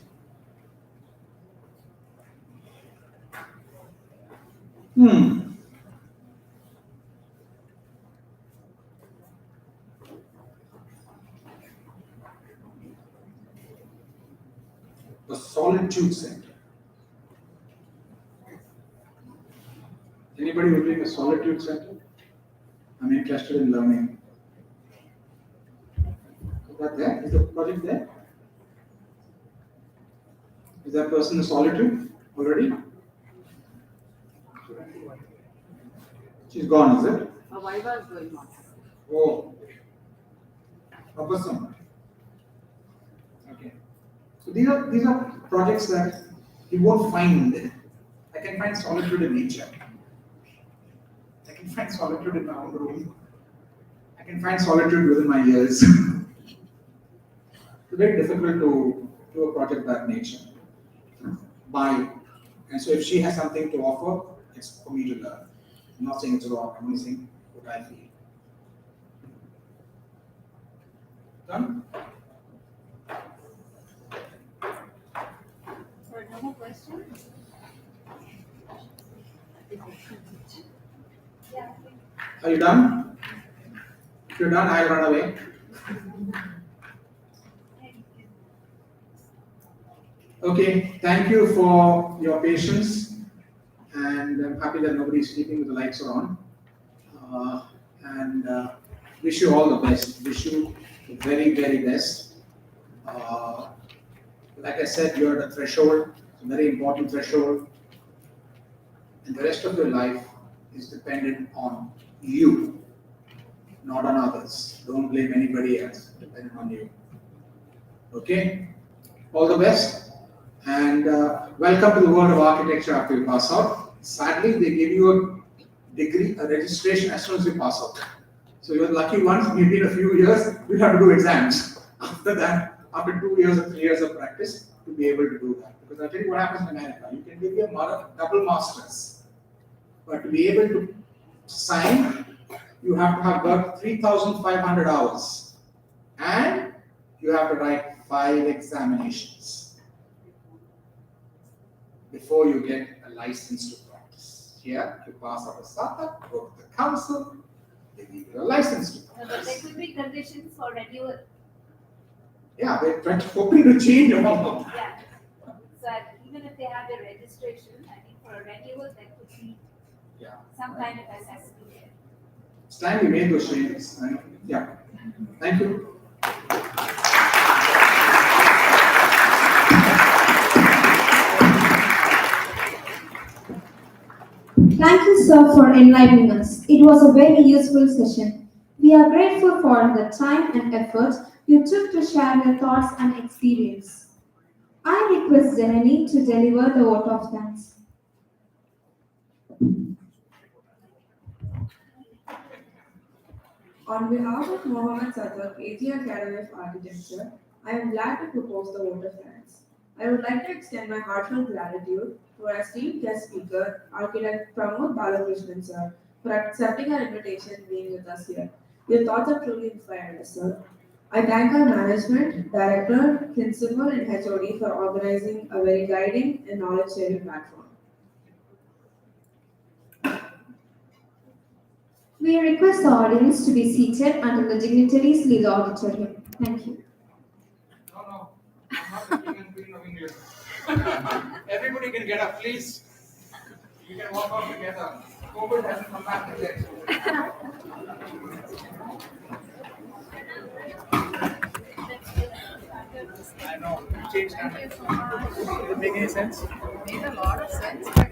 The solitude center. Anybody who doing a solitude center? I'm interested in learning. Is that there? Is the project there? Is that person in solitude already? She's gone, is it? A Viva is going on. Oh, a person. Okay. So these are projects that you won't find. I can find solitude in nature. I can find solitude in my own room. I can find solitude within my ears. It's very difficult to do a project that nature. And so if she has something to offer, it's for me to learn. I'm not saying it's wrong, I'm only saying what I feel. Done? So, no more questions? Yeah. Are you done? If you're done, I'll run away. Okay, thank you for your patience, and I'm happy that nobody's sleeping with the lights are on. Wish you all the best. Wish you the very, very best. Like I said, you're at a threshold, it's a very important threshold, and the rest of your life is dependent on you, not on others. Don't blame anybody else, dependent on you. Okay? All the best, and welcome to the world of architecture after you pass out. Sadly, they give you a degree, a registration as soon as you pass out. So you're lucky ones, maybe in a few years, you'll have to do exams. After that, after 2 years or 3 years of practice, to be able to do that. Because I'll tell you what happens in America. You can give your double masters, but to be able to sign, you have to have worked 3,500 hours. And you have to write 5 examinations before you get a license to practice. Here, you pass out a startup, go to the council, they give you a license to But practice. there could be conditions for renewal. Yeah, they're hoping to change all of that. Yeah. So even if they have their registration, I think for a renewal, there could be some kind of assessment there. It's time we made those changes. Yeah. Thank you. Thank you, sir, for enlightening us. It was a very useful session. We are grateful for the time and effort you took to share your thoughts and experience. I request Janani to deliver the vote of thanks. On behalf of Mohammed Sadak, AG Academy of Architecture, I am glad to propose the vote of thanks. I would like to extend my heartfelt gratitude to our esteemed guest speaker, Architect Pramod Balakrishnan, sir, for accepting our invitation and being with us here. Your thoughts have truly inspired us, sir. I thank our management, director, principal, and HOD for organizing a very guiding and knowledge-sharing platform. We request the audience to be seated until the dignitaries leave the auditorium. Thank you. No, I'm not the king and queen of English. Everybody can get up, please. We can walk out together. COVID hasn't come back yet. I know. Change. Did it make any sense? Made a lot of sense, but